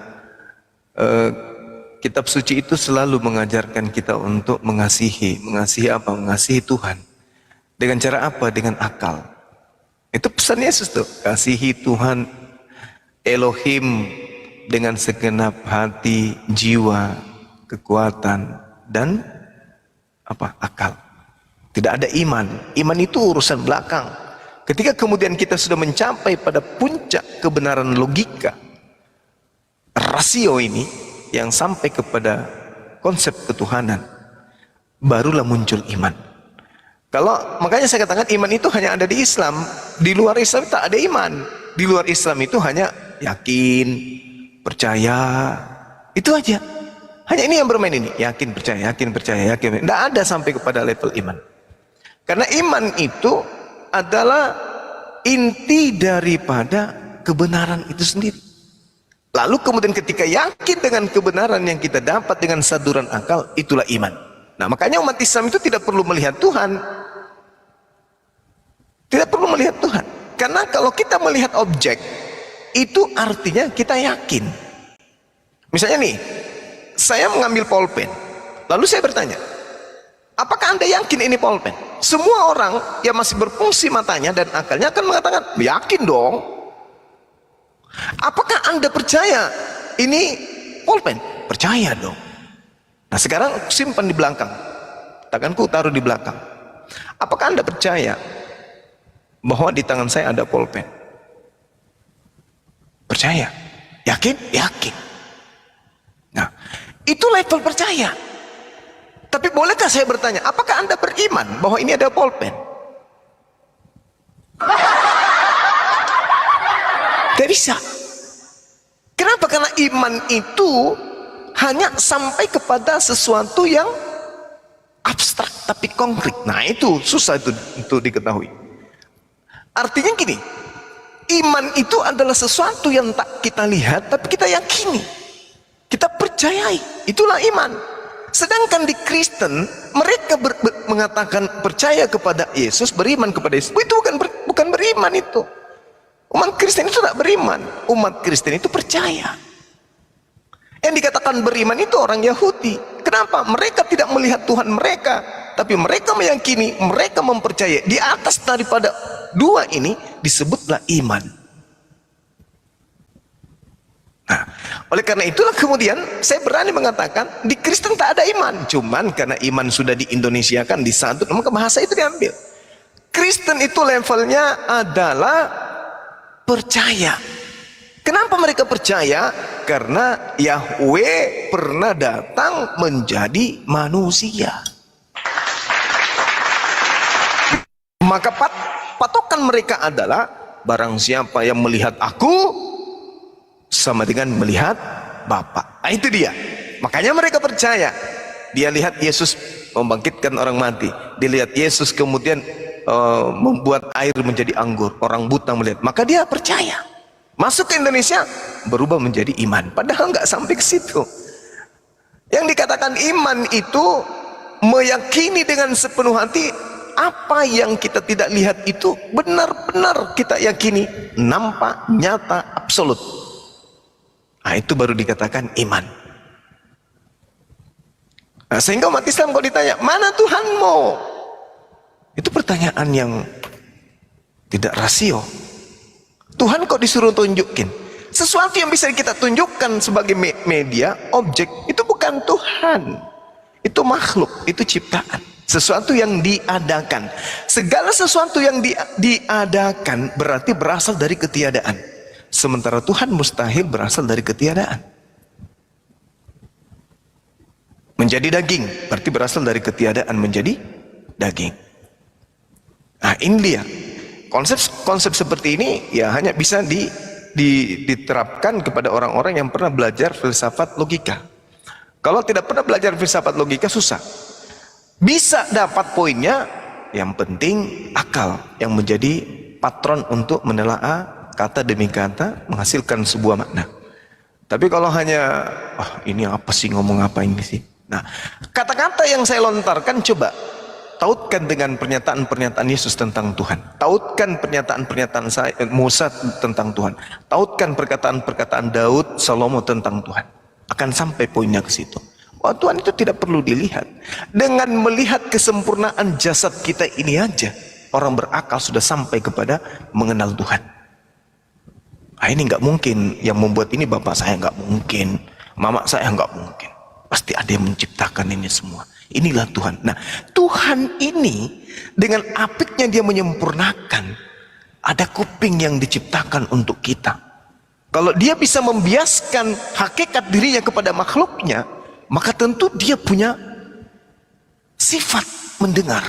kitab suci itu selalu mengajarkan kita untuk mengasihi apa? Mengasihi Tuhan. Dengan cara apa? Dengan akal. Itu pesan Yesus tuh, kasihi Tuhan Elohim dengan segenap hati, jiwa, kekuatan dan apa? Akal. Tidak ada iman. Iman itu urusan belakang. Ketika kemudian kita sudah mencapai pada puncak kebenaran logika, rasio ini yang sampai kepada konsep ketuhanan, barulah muncul iman. Makanya saya katakan iman itu hanya ada di Islam. Di luar Islam tak ada iman. Di luar Islam itu hanya yakin, percaya, itu aja. Hanya ini yang bermain ini, yakin, percaya, yakin, percaya, yakin. Tidak ada sampai kepada level iman. Karena iman itu adalah inti daripada kebenaran itu sendiri. Lalu kemudian ketika yakin dengan kebenaran yang kita dapat dengan saduran akal, itulah iman. Nah, makanya umat Islam itu tidak perlu melihat Tuhan. Tidak perlu melihat Tuhan. Karena kalau kita melihat objek, itu artinya kita yakin. Misalnya nih, saya mengambil pulpen, lalu saya bertanya, apakah Anda yakin ini pulpen? Semua orang yang masih berfungsi matanya dan akalnya akan mengatakan, yakin dong. Apakah Anda percaya ini pulpen? Percaya dong. Nah sekarang simpan di belakang. Tanganku taruh di belakang. Apakah Anda percaya bahwa di tangan saya ada pulpen? Percaya. Yakin? Yakin. Nah itu level percaya. Tapi bolehkah saya bertanya, apakah Anda beriman bahwa ini ada pulpen? Tidak bisa. Kenapa? Karena iman itu hanya sampai kepada sesuatu yang abstrak tapi konkret. Nah itu susah itu untuk diketahui. Artinya gini, iman itu adalah sesuatu yang tak kita lihat tapi kita yakini, kita percayai. Itulah iman. Sedangkan di Kristen mereka mengatakan percaya kepada Yesus, beriman kepada Yesus. Itu bukan beriman itu. Umat Kristen itu tidak beriman. Umat Kristen itu percaya. Yang dikatakan beriman itu orang Yahudi. Kenapa? Mereka tidak melihat Tuhan mereka, tapi mereka meyakini, mereka mempercayai. Di atas daripada dua ini disebutlah iman. Nah, oleh karena itulah kemudian saya berani mengatakan di Kristen tak ada iman. Cuman karena iman sudah di Indonesia kan disantut, maka bahasa itu diambil. Kristen itu levelnya adalah percaya. Kenapa mereka percaya? Karena Yahweh pernah datang menjadi manusia. Maka patokan mereka adalah barang siapa yang melihat aku sama dengan melihat Bapa. Nah, itu dia. Makanya mereka percaya. Dia lihat Yesus membangkitkan orang mati. Dia lihat Yesus kemudian membuat air menjadi anggur. Orang buta melihat. Maka dia percaya. Masuk ke Indonesia berubah menjadi iman. Padahal nggak sampai ke situ. Yang dikatakan iman itu meyakini dengan sepenuh hati apa yang kita tidak lihat itu benar-benar kita yakini, nampak, nyata, absolut. Nah, itu baru dikatakan iman. Nah, sehingga umat Islam kalau ditanya, mana Tuhanmu? Itu pertanyaan yang tidak rasio. Tuhan kok disuruh tunjukin? Sesuatu yang bisa kita tunjukkan sebagai media, objek, itu bukan Tuhan. Itu makhluk, itu ciptaan. Sesuatu yang diadakan. Segala sesuatu yang diadakan berarti berasal dari ketiadaan. Sementara Tuhan mustahil berasal dari ketiadaan. Menjadi daging, berarti berasal dari ketiadaan menjadi daging. Nah, ini dia. Konsep seperti ini ya hanya bisa diterapkan kepada orang-orang yang pernah belajar filsafat logika. Kalau tidak pernah belajar filsafat logika susah. Bisa dapat poinnya, yang penting akal yang menjadi patron untuk menelaah kata demi kata menghasilkan sebuah makna. Tapi kalau hanya ini apa sih, ngomong apa ini sih. Nah, kata-kata yang saya lontarkan coba tautkan dengan pernyataan-pernyataan Yesus tentang Tuhan. Tautkan pernyataan-pernyataan Musa tentang Tuhan. Tautkan perkataan-perkataan Daud, Salomo tentang Tuhan. Akan sampai poinnya ke situ. Wah, Tuhan itu tidak perlu dilihat. Dengan melihat kesempurnaan jasad kita ini aja, orang berakal sudah sampai kepada mengenal Tuhan. Nah, ini nggak mungkin. Yang membuat ini bapak saya nggak mungkin. Mama saya nggak mungkin. Pasti ada yang menciptakan ini semua. Inilah Tuhan. Nah, Tuhan ini dengan apiknya dia menyempurnakan. Ada kuping yang diciptakan untuk kita. Kalau dia bisa membiaskan hakikat dirinya kepada makhluknya, maka tentu dia punya sifat mendengar.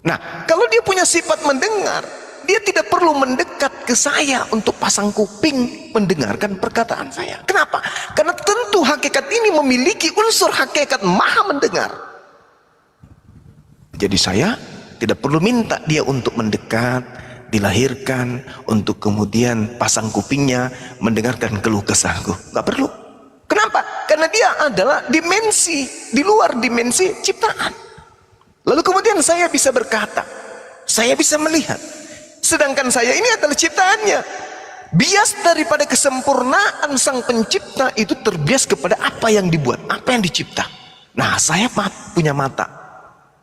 Nah, kalau dia punya sifat mendengar, dia tidak perlu mendekat ke saya untuk pasang kuping mendengarkan perkataan saya. Kenapa? Karena tentu hakikat ini memiliki unsur hakikat maha mendengar. Jadi saya tidak perlu minta dia untuk mendekat, dilahirkan, untuk kemudian pasang kupingnya mendengarkan keluh kesahku. Gak perlu. Kenapa? Karena dia adalah dimensi, di luar dimensi ciptaan. Lalu kemudian saya bisa berkata, saya bisa melihat. Sedangkan saya ini adalah ciptaannya. Bias daripada kesempurnaan sang pencipta itu terbias kepada apa yang dibuat, apa yang dicipta. Nah, saya punya mata.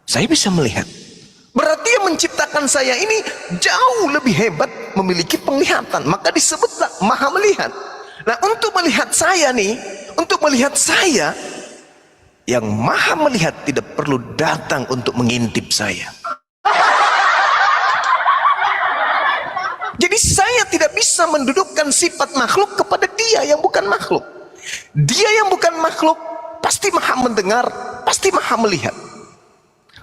Saya bisa melihat. Berarti yang menciptakan saya ini jauh lebih hebat, memiliki penglihatan. Maka disebutlah maha melihat. Nah, untuk melihat saya nih, untuk melihat saya, yang maha melihat tidak perlu datang untuk mengintip saya. Jadi saya tidak bisa mendudukkan sifat makhluk kepada dia yang bukan makhluk. Dia yang bukan makhluk pasti maha mendengar, pasti maha melihat.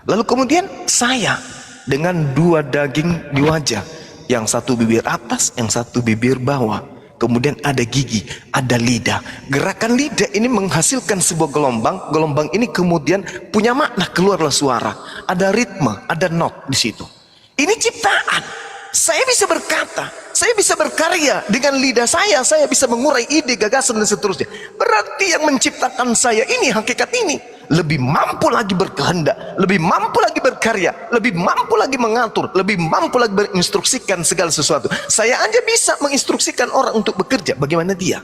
Lalu kemudian saya dengan dua daging di wajah, yang satu bibir atas, yang satu bibir bawah. Kemudian ada gigi, ada lidah. Gerakan lidah ini menghasilkan sebuah gelombang. Gelombang ini kemudian punya makna, keluarlah suara. Ada ritme, ada not di situ. Ini ciptaan. Saya bisa berkata, saya bisa berkarya dengan lidah saya bisa mengurai ide, gagasan dan seterusnya. Berarti yang menciptakan saya ini, hakikat ini, lebih mampu lagi berkehendak, lebih mampu lagi berkarya, lebih mampu lagi mengatur, lebih mampu lagi menginstruksikan segala sesuatu. Saya aja bisa menginstruksikan orang untuk bekerja, bagaimana dia?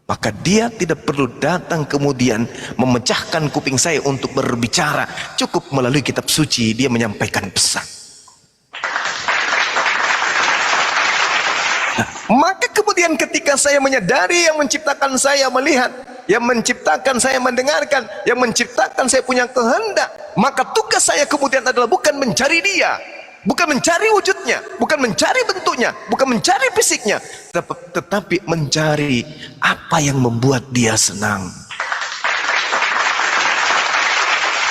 maka dia tidak perlu datang kemudian memecahkan kuping saya untuk berbicara. Cukup melalui kitab suci dia menyampaikan pesan. Nah, maka kemudian ketika saya menyadari yang menciptakan saya melihat, yang menciptakan saya mendengarkan, yang menciptakan saya punya kehendak, maka tugas saya kemudian adalah bukan mencari dia, bukan mencari wujudnya, bukan mencari bentuknya, bukan mencari fisiknya, tetapi mencari apa yang membuat dia senang,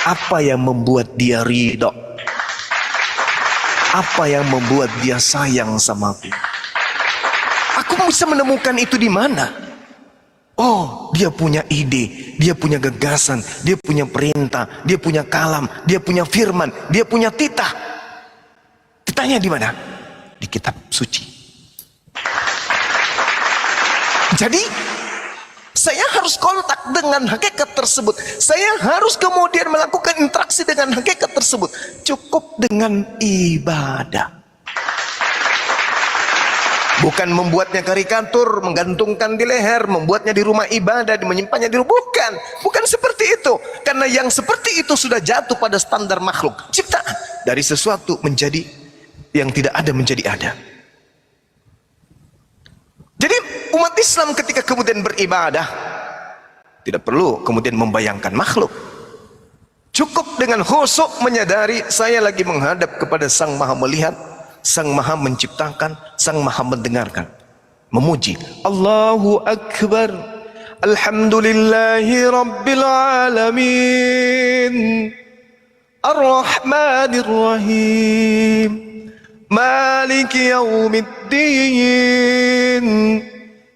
apa yang membuat dia ridho, apa yang membuat dia sayang sama aku. Aku bisa menemukan itu di mana? Oh, dia punya ide, dia punya gagasan, dia punya perintah, dia punya kalam, dia punya firman, dia punya titah. Titahnya di mana? Di kitab suci. Jadi, saya harus kontak dengan hakikat tersebut. Saya harus kemudian melakukan interaksi dengan hakikat tersebut. Cukup dengan ibadah. Bukan membuatnya karikatur, menggantungkan di leher, membuatnya di rumah ibadah, menyimpannya di rumah. Bukan seperti itu. Karena yang seperti itu sudah jatuh pada standar makhluk. Ciptaan dari sesuatu menjadi yang tidak ada menjadi ada. Jadi umat Islam ketika kemudian beribadah tidak perlu kemudian membayangkan makhluk. Cukup dengan khusyuk menyadari saya lagi menghadap kepada Sang Maha Melihat, Sang Maha Menciptakan, Sang Maha Mendengarkan. Memuji Allahu Akbar, Alhamdulillahi Rabbil Alamin, Ar-Rahmanir Rahim, Maliki Yawmiddin,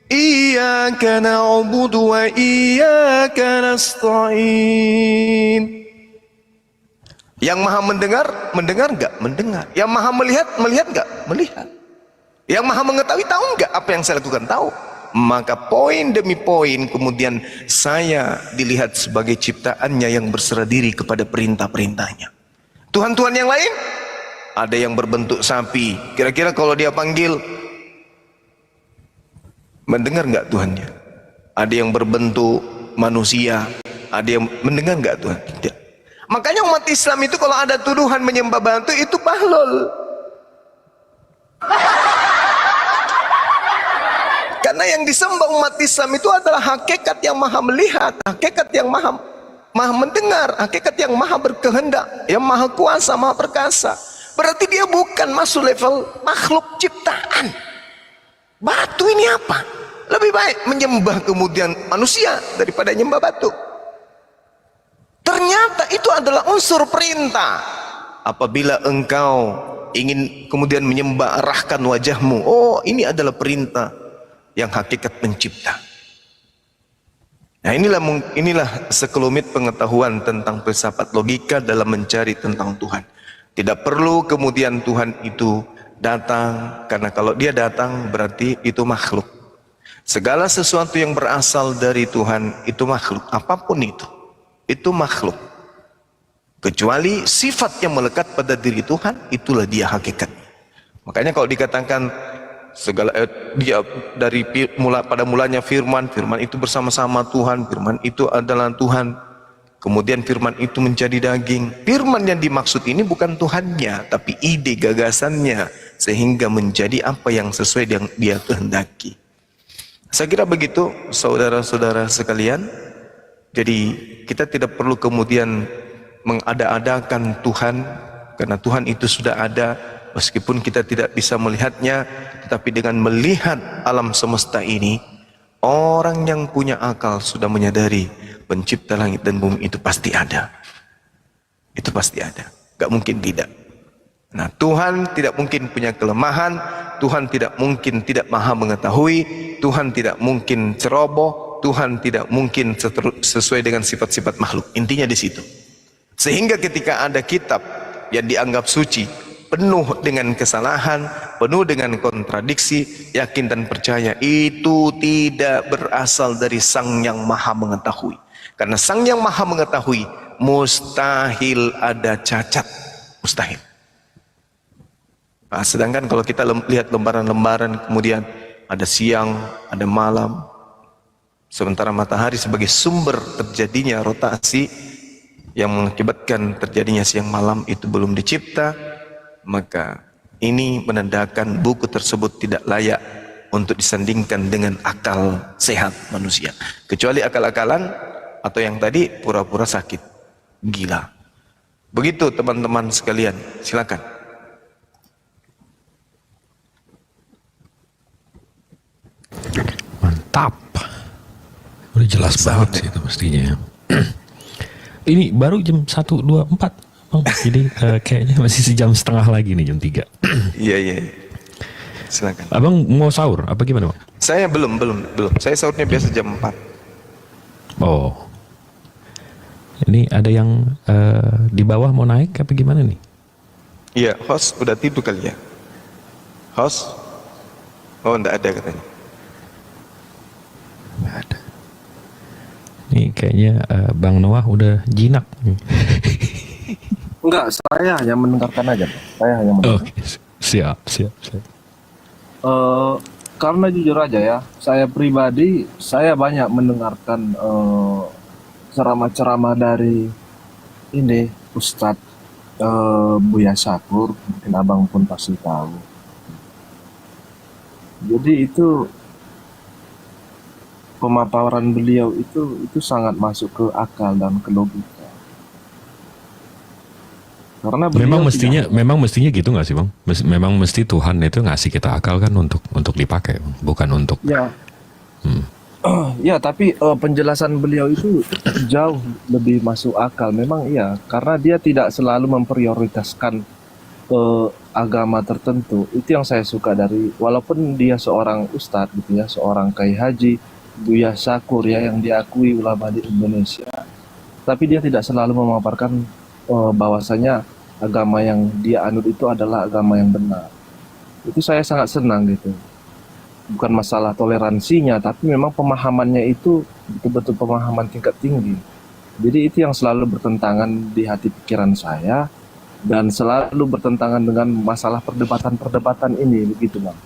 Iyyaka na'budu wa iyyaka nasta'in. Yang Maha mendengar, mendengar enggak? Mendengar. Yang Maha melihat, melihat enggak? Melihat. Yang Maha mengetahui, tahu enggak apa yang saya lakukan? Tahu. Maka poin demi poin kemudian saya dilihat sebagai ciptaannya yang berserah diri kepada perintah-perintahnya. Tuhan-Tuhan yang lain ada yang berbentuk sapi. Kira-kira kalau dia panggil, mendengar enggak Tuhannya? Ada yang berbentuk manusia, ada yang mendengar enggak Tuhan? Tidak. Makanya umat Islam itu kalau ada tuduhan menyembah batu itu bahlul. Karena yang disembah umat Islam itu adalah hakikat yang maha melihat, hakikat yang maha mendengar, hakikat yang maha berkehendak, yang maha kuasa, maha perkasa. Berarti dia bukan masuk level makhluk ciptaan. Batu ini apa? Lebih baik menyembah kemudian manusia daripada menyembah batu. Ternyata itu adalah unsur perintah. Apabila engkau ingin kemudian menyembah, arahkan wajahmu. Oh, ini adalah perintah yang hakikat pencipta. Nah, inilah sekelumit pengetahuan tentang filsafat logika dalam mencari tentang Tuhan. Tidak perlu kemudian Tuhan itu datang, karena kalau dia datang berarti itu makhluk. Segala sesuatu yang berasal dari Tuhan itu makhluk, apapun itu makhluk. Kecuali sifat yang melekat pada diri Tuhan, itulah dia hakikat. Makanya kalau dikatakan segala dia dari pada mulanya firman itu bersama-sama Tuhan, firman itu adalah Tuhan. Kemudian firman itu menjadi daging. Firman yang dimaksud ini bukan Tuhannya, tapi ide gagasannya, sehingga menjadi apa yang sesuai yang dia kehendaki. Saya kira begitu, saudara-saudara sekalian. Jadi kita tidak perlu kemudian mengada-adakan Tuhan, karena Tuhan itu sudah ada meskipun kita tidak bisa melihatnya. Tetapi dengan melihat alam semesta ini, orang yang punya akal sudah menyadari pencipta langit dan bumi itu pasti ada. Itu pasti ada, gak mungkin tidak. Nah, Tuhan tidak mungkin punya kelemahan, Tuhan tidak mungkin tidak maha mengetahui, Tuhan tidak mungkin ceroboh, Tuhan tidak mungkin sesuai dengan sifat-sifat makhluk. Intinya di situ. Sehingga ketika ada kitab yang dianggap suci, penuh dengan kesalahan, penuh dengan kontradiksi, yakin dan percaya itu tidak berasal dari Sang yang Maha Mengetahui. Karena Sang yang Maha Mengetahui mustahil ada cacat, mustahil. Nah, sedangkan kalau kita lihat lembaran-lembaran, kemudian ada siang, ada malam, Sementara matahari sebagai sumber terjadinya rotasi yang mengakibatkan terjadinya siang malam itu belum dicipta, maka ini menandakan buku tersebut tidak layak untuk disandingkan dengan akal sehat manusia. Kecuali akal-akalan atau yang tadi pura-pura sakit, gila. Begitu teman-teman sekalian, silakan. Mantap. Udah jelas banget sih itu mestinya. Ini baru jam 1.24 Bang. Jadi kayaknya masih sejam setengah lagi nih, jam 3. Iya, iya. Silakan. Abang mau sahur apa gimana, Bang? Saya belum. Saya sahurnya biasa jam 4. Oh. Ini ada yang di bawah mau naik apa gimana nih? Iya, host udah tidur kali ya. Host? Oh, enggak ada katanya. Nggak ada. Nih kayaknya Bang Noah udah jinak. Enggak, saya hanya mendengarkan aja, Pak. Saya hanya mendengarkan. Oke, siap. Karena jujur aja ya, saya pribadi saya banyak mendengarkan ceramah-ceramah dari ini Ustadz Buya Syakur, mungkin abang pun pasti tahu. Jadi itu pemaparan beliau itu sangat masuk ke akal dan ke logika. Karena beliau Memang mestinya gitu nggak sih, Bang? Memang mesti Tuhan itu ngasih kita akal kan untuk dipakai, Bang. Bukan untuk ya. Ya, tapi penjelasan beliau itu jauh lebih masuk akal. Memang iya, karena dia tidak selalu memprioritaskan agama tertentu. Itu yang saya suka dari, walaupun dia seorang ustadz gitu ya, seorang Kiai Haji Buya Syakur ya, yang diakui ulama di Indonesia. Tapi dia tidak selalu memaparkan bahwasanya agama yang dia anut itu adalah agama yang benar. Itu saya sangat senang gitu. Bukan masalah toleransinya, tapi memang pemahamannya itu betul-betul pemahaman tingkat tinggi. Jadi itu yang selalu bertentangan di hati pikiran saya, dan selalu bertentangan dengan masalah perdebatan-perdebatan ini, begitu Bang.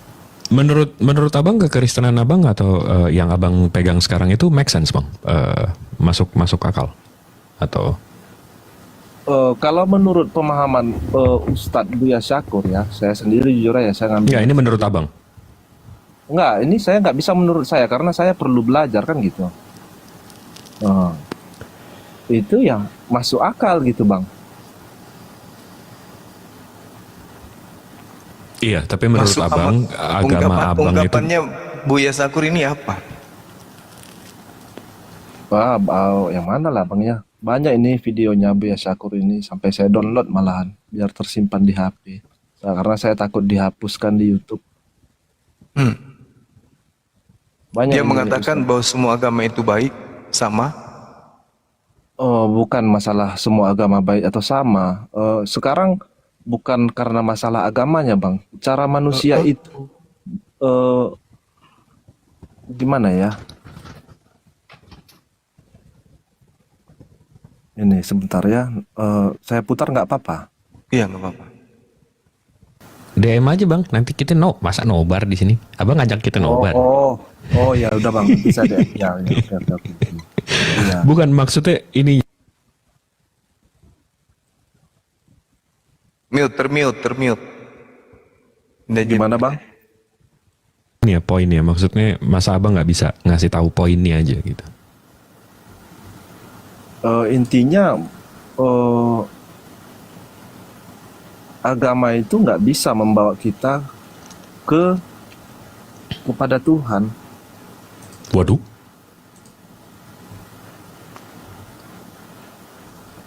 Menurut abang, kekristenan abang atau yang abang pegang sekarang itu make sense, Bang? Masuk akal atau? Kalau menurut pemahaman Ustadz Buya Syakur ya, saya sendiri jujur aja saya ngambil. Ya, ini menurut abang? Enggak, ini saya nggak bisa menurut saya karena saya perlu belajar kan gitu. Itu yang masuk akal gitu Bang. Iya, tapi menurut abang agama abang itu. Ungkapannya Buya Syakur ini apa? Wah, yang mana lah Bang ya? Banyak ini videonya Buya Syakur ini, sampai saya download malahan biar tersimpan di HP. Karena saya takut dihapuskan di YouTube. Banyak Dia mengatakan bahwa semua agama itu baik, sama. Bukan masalah semua agama baik atau sama. Sekarang bukan karena masalah agamanya Bang. Cara manusia itu gimana ya? Ini sebentar ya, saya putar nggak apa-apa? Iya, nggak apa-apa. DM aja Bang, nanti kita masa nobar di sini. Abang ngajak kita nobar. Oh ya udah Bang, bisa deh. Ya, oke. Ya. Bukan maksudnya ini. Termute. Gimana Bang? Ini ya poinnya, maksudnya masa abang nggak bisa ngasih tahu poinnya aja gitu. Intinya agama itu nggak bisa membawa kita kepada Tuhan. Waduh.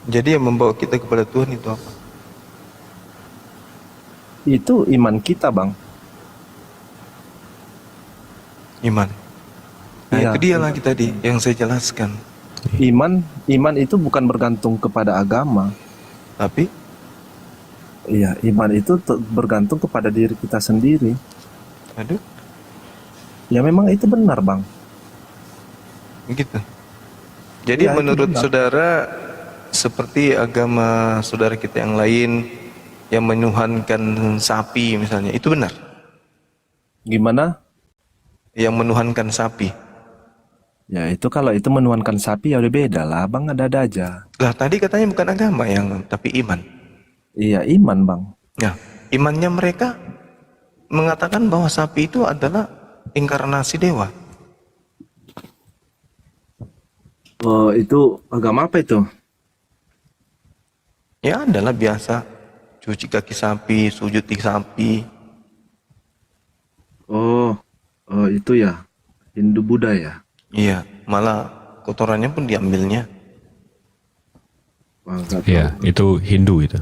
Jadi yang membawa kita kepada Tuhan itu apa? Itu iman kita Bang. Iman. Nah Iya, itu dia lagi tadi yang saya jelaskan. Iman itu bukan bergantung kepada agama. Tapi Iya, iman itu bergantung kepada diri kita sendiri. aduh, Ya memang itu benar Bang. begitu. Jadi Ya, itu menurut benar. saudara, seperti agama saudara kita yang lain yang menuhankan sapi misalnya, itu benar? Gimana? Yang menuhankan sapi. Ya itu kalau itu menuankan sapi ya udah beda lah, bang, ada-ada aja. Lah tadi katanya bukan agama yang, tapi iman. Iya iman bang. Ya, imannya mereka mengatakan bahwa sapi itu adalah inkarnasi dewa. Oh itu agama apa itu? Ya adalah biasa cuci kaki sapi, sujud di sapi. Oh, oh itu ya Hindu Buddha ya. Iya, malah kotorannya pun diambilnya. Wah, nggak tahu. Ya, itu Hindu itu.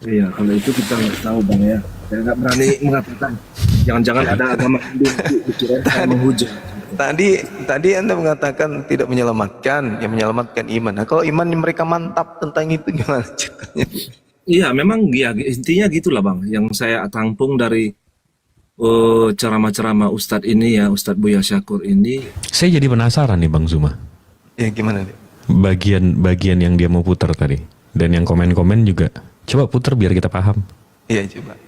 Iya kalau itu kita nggak tahu bang ya. Saya nggak berani mengatakan. Jangan-jangan ada agama Hindu dikira saya menghujat. Tadi Anda mengatakan tidak menyelamatkan, yang menyelamatkan iman. Nah, kalau iman mereka mantap tentang itu gimana ceritanya? Iya memang ya intinya gitulah bang. Yang saya tampung dari ceramah-ceramah Ustadz ini ya, Ustadz Buya Syakur ini. Saya jadi penasaran nih Bang Zuma. Ya gimana nih? Bagian yang dia mau putar tadi. Dan yang komen-komen juga. Coba putar biar kita paham. Iya coba.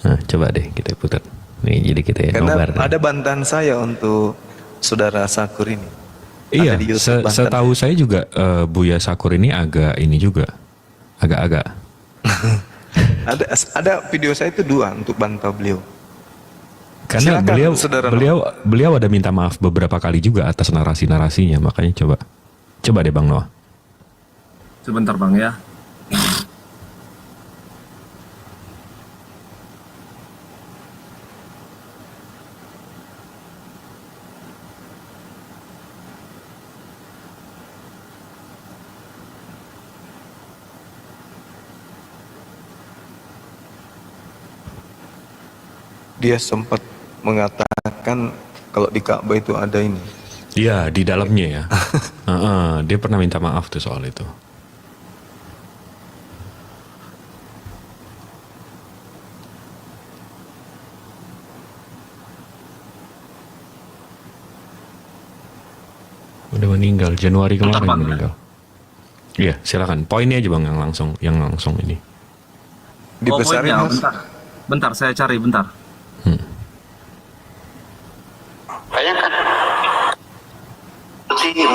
Nah, coba deh kita putar. Nih, jadi kita ya Karena nobar. ada bantahan saya untuk saudara Sakur ini. Iya, Ada di YouTube bantahan. setahu saya juga Buya Syakur ini agak ini juga. Agak-agak. Ada video saya itu 2 untuk bantah beliau. Karena Silakan, saudara. beliau ada minta maaf beberapa kali juga atas narasi-narasinya, makanya coba deh Bang Noah. Sebentar bang ya. Dia sempat mengatakan kalau di Ka'bah itu ada ini. Iya, di dalamnya ya. Dia pernah minta maaf tuh soal itu. Udah meninggal Januari kemarin meninggal. Iya, silakan. Poinnya aja Bang yang langsung ini. Dibesarin poinnya, Mas. bentar saya cari bentar. Bayangkan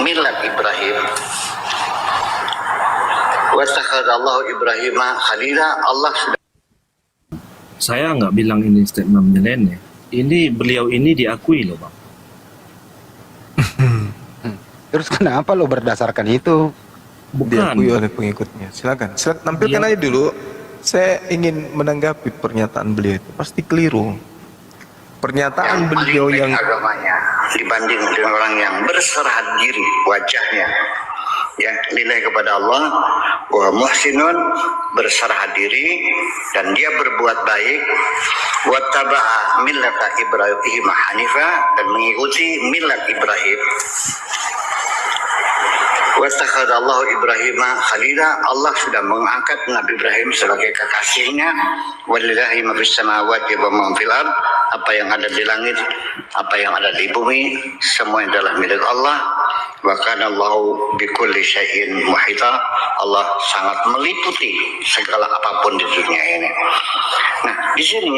milat Ibrahim. Wattakhadallahu Ibrahim khalila. Allah sudah. Saya nggak bilang ini statement nyeleneh. Ini beliau ini diakui loh bang. Terus kenapa lo berdasarkan itu? Diakui Bukan. oleh pengikutnya. Silakan tampilkan aja dulu. Saya ingin menanggapi pernyataan beliau itu. Pasti keliru. Pernyataan beliau yang agamanya dibanding dengan orang yang berserah diri wajahnya ya lillahi kepada Allah wa muhsinun, berserah diri dan dia berbuat baik, wa taba'a millata Ibrahim hanifa, dan mengikuti millat Ibrahim. Wattakhadallahu Ibrahim khalila. Allah sudah mengangkat Nabi Ibrahim sebagai kekasihnya. Walillahi ma fis samawati wa ma fil ard. Apa yang ada di langit, apa yang ada di bumi, semua adalah milik Allah. Wa kana Allahu bikulli syai'in muhita. Allah sangat meliputi segala apapun di dunia ini. Nah, di sini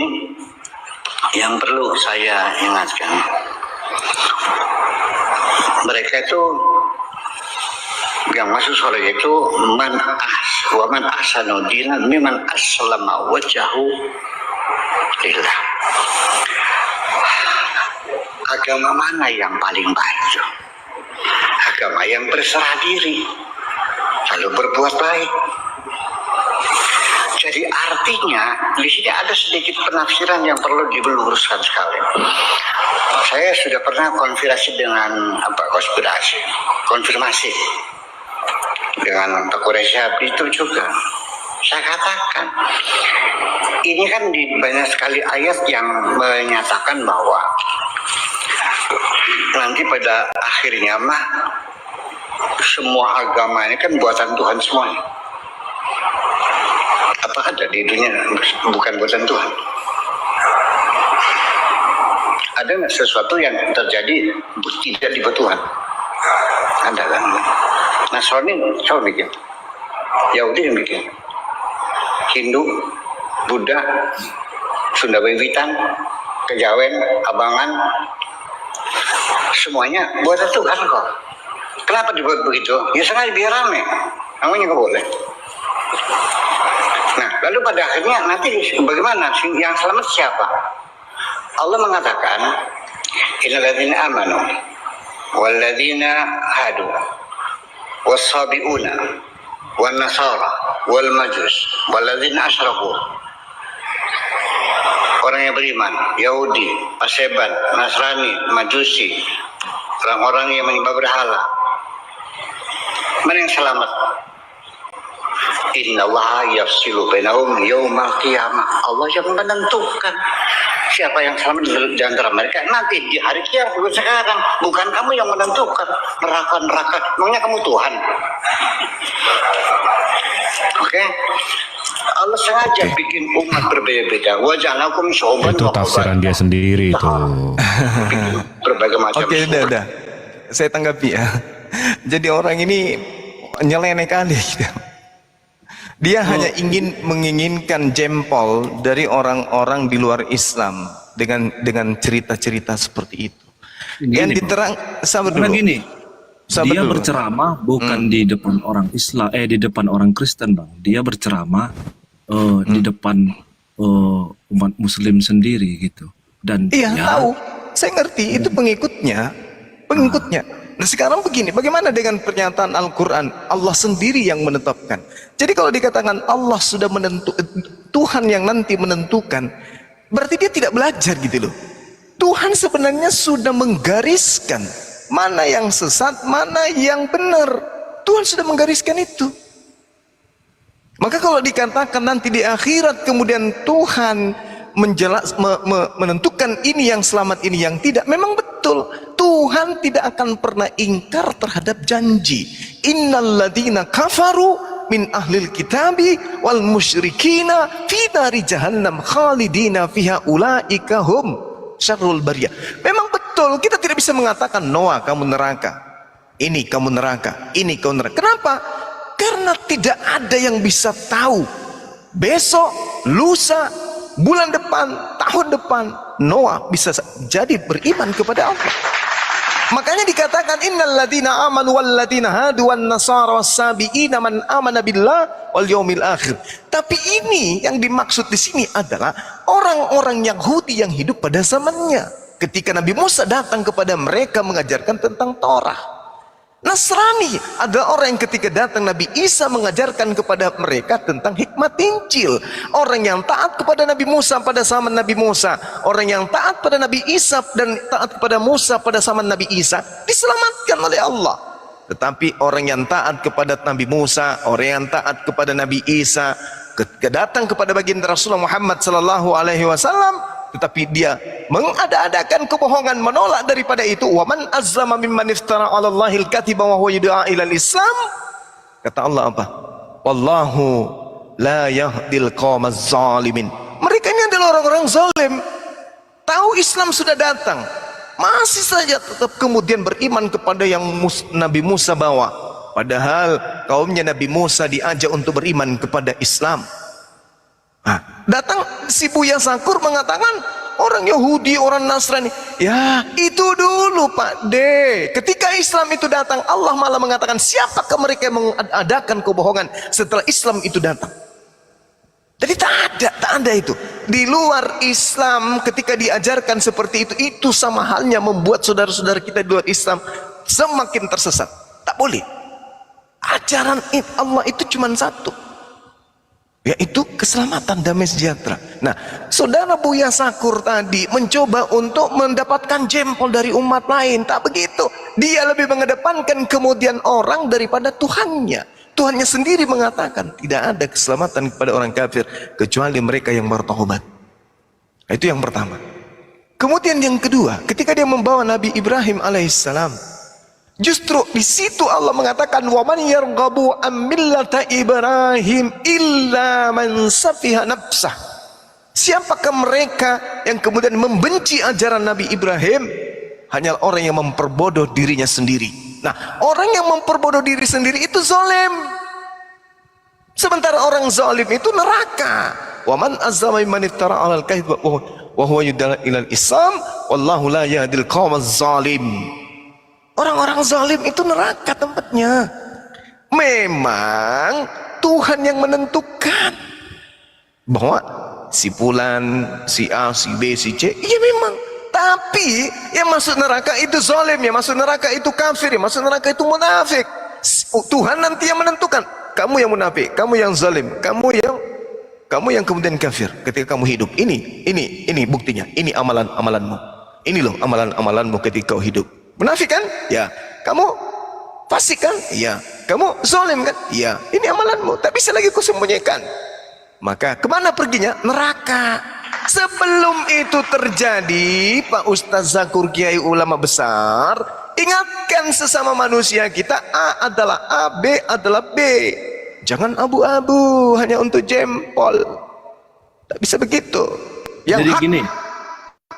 yang perlu saya ingatkan, mereka itu yang masuk surga itu man ahsanu dinan mimman aslama wajhahu lillah. Agama mana yang paling baik? Agama yang berserah diri lalu berbuat baik. Jadi artinya di sini ada sedikit penafsiran yang perlu diluruskan sekali. Saya sudah pernah konfirmasi dengan Pak Quraisy itu juga. Saya katakan ini kan di banyak sekali ayat yang menyatakan bahwa nanti pada akhirnya mah semua agama ini kan buatan Tuhan semuanya. Apa ada di dunia bukan buatan Tuhan? Ada nggak sesuatu yang terjadi tidak dibuat Tuhan? Ada kan? Nasrani siapa bikin? Yahudi yang bikin. Hindu, Buddha, Sunda Wiwitan, Kejawen, Abangan, semuanya buatan Tuhan kok. Kenapa dibuat begitu? Ya sengaja biar rame. Namanya nggak boleh. Nah, lalu pada akhirnya nanti bagaimana? Yang selamat siapa? Allah mengatakan, innal ladzina amanu wal ladzina hadu was-sabiuna wan nasara wal majus wal ladzina asyraku. Orang yang beriman, Yahudi, Paseban, Nasrani, Majusi, orang-orang yang menyembah berhala. Mana yang selamat? Innallaha yafsilu bainahum yaumal qiyamah. Allah yang menentukan siapa yang selamat di antara mereka nanti di hari kiamat, bukan sekarang. Bukan kamu yang menentukan neraka. Memangnya kamu Tuhan? Oke? Allah sengaja bikin umat berbeda-beda. Waja'alakum syu'uban Itu wa tafsiran dia sendiri itu. berbagai macam. Oke, udah. Saya tanggapi ya. Jadi orang ini nyeleneh kali gitu. Dia hanya menginginkan jempol dari orang-orang di luar Islam dengan cerita-cerita seperti itu. Yang diterang, sabar dulu. Gini, Sabar dia dulu. berceramah bukan di depan orang Islam, di depan orang Kristen, Bang. Dia berceramah di depan umat Muslim sendiri gitu. Dan Iya, ya, tahu. Saya ngerti itu pengikutnya. Nah sekarang begini, bagaimana dengan pernyataan Al-Quran? Allah sendiri yang menetapkan. Jadi kalau dikatakan Allah sudah Tuhan yang nanti menentukan, berarti dia tidak belajar gitu loh. Tuhan sebenarnya sudah menggariskan mana yang sesat, mana yang benar. Tuhan sudah menggariskan itu. Maka kalau dikatakan nanti di akhirat kemudian Tuhan menentukan ini yang selamat, ini yang tidak, memang betul. Tuhan tidak akan pernah ingkar terhadap janji. Innal ladzina kafaru min ahlil kitabi wal musyrikina fi nari jahannam khalidina fiha ulaika hum syarrul bariyah. Memang betul, kita tidak bisa mengatakan Noah kamu neraka, ini kamu neraka, ini kamu neraka. Kenapa? Karena tidak ada yang bisa tahu besok, lusa, bulan depan, tahun depan Noah bisa jadi beriman kepada Allah. Makanya dikatakan innal ladzina amanu wal ladzina hadu wan nasara was-sabiina man amana billah wal yaumil akhir. Tapi ini yang dimaksud di sini adalah orang-orang Yahudi yang hidup pada zamannya ketika Nabi Musa datang kepada mereka mengajarkan tentang Torah. Nasrani adalah orang yang ketika datang Nabi Isa mengajarkan kepada mereka tentang hikmat Injil. Orang yang taat kepada Nabi Musa pada zaman Nabi Musa, orang yang taat pada Nabi Isa dan taat kepada Musa pada zaman Nabi Isa diselamatkan oleh Allah. Tetapi orang yang taat kepada Nabi Musa, orang yang taat kepada Nabi Isa, ketika datang kepada baginda Rasulullah Muhammad sallallahu alaihi wasallam, tetapi dia mengada-adakan kebohongan, menolak daripada itu. Wa man azlama mimman iftara 'ala Allahil kadhiba wa huwa yud'a ila Islam. Kata Allah apa? Wallahu la yahdil qaumaz zalimin. Mereka ini adalah orang-orang zalim. Tahu Islam sudah datang, masih saja tetap kemudian beriman kepada yang Nabi Musa bawa. Padahal kaumnya Nabi Musa diajak untuk beriman kepada Islam. Nah, datang si Buya Sakur mengatakan orang Yahudi, orang Nasrani. Ya, itu dulu Pak D. Ketika Islam itu datang, Allah malah mengatakan siapakah mereka yang mengadakan kebohongan setelah Islam itu datang. Jadi tak ada itu. Di luar Islam ketika diajarkan seperti itu sama halnya membuat saudara-saudara kita di luar Islam semakin tersesat. Tak boleh. Ajaran Allah itu cuma satu, yaitu keselamatan, damai sejahtera. Nah, saudara Buya Sakur tadi mencoba untuk mendapatkan jempol dari umat lain. Tak begitu. Dia lebih mengedepankan kemudian orang daripada Tuhannya. Tuhannya sendiri mengatakan tidak ada keselamatan kepada orang kafir kecuali mereka yang bertaubat. Itu yang pertama. Kemudian yang kedua, ketika dia membawa Nabi Ibrahim alaihissalam, justru di situ Allah mengatakan wa man yarghabu an millata Ibrahim illa man safiha nafsah. Siapakah mereka yang kemudian membenci ajaran Nabi Ibrahim? Hanyalah orang yang memperbodoh dirinya sendiri. Nah, orang yang memperbodoh diri sendiri itu zalim. Sementara orang zalim itu neraka. Wa man azzama mimman iftara 'alal kadhib wa huwa yud'a ilal Islam wallahu la yahdil qaumaz zalim. Orang-orang zalim itu neraka tempatnya. Memang Tuhan yang menentukan bahwa si fulan, si A, si B, si C, iya memang. Tapi yang masuk neraka itu zalim, yang masuk neraka itu kafir, yang masuk neraka itu munafik. Tuhan nanti yang menentukan. Kamu yang munafik, kamu yang zalim, kamu yang kemudian kafir ketika kamu hidup. Ini buktinya. Ini amalan-amalanmu. Ini loh amalan-amalanmu ketika kau hidup. Munafik kan? Ya. Kamu fasik kan? Ya. Kamu zalim kan? Ya. Ini amalanmu. Tak bisa lagi kau sembunyikan. Maka kemana perginya? Neraka. Sebelum itu terjadi, Pak Ustaz Zakur, Kiai ulama besar, ingatkan sesama manusia kita, A adalah A, B adalah B. Jangan abu-abu hanya untuk jempol. Tak bisa begitu. Yang Jadi hak gini,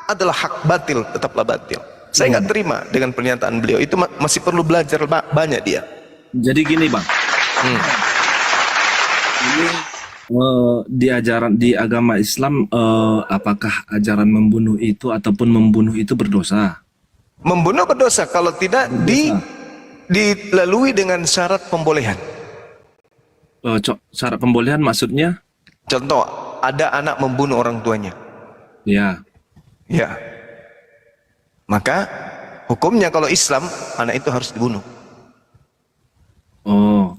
adalah hak, batil tetaplah batil. Saya nggak terima dengan pernyataan beliau. Itu masih perlu belajar banyak dia. jadi gini bang. Ini di agama Islam, apakah ajaran membunuh itu ataupun membunuh itu berdosa? Membunuh berdosa kalau tidak dilalui dengan syarat pembolehan. Syarat pembolehan maksudnya? Contoh, ada anak membunuh orang tuanya. Ya. Ya. Maka hukumnya kalau Islam, anak itu harus dibunuh. Oh.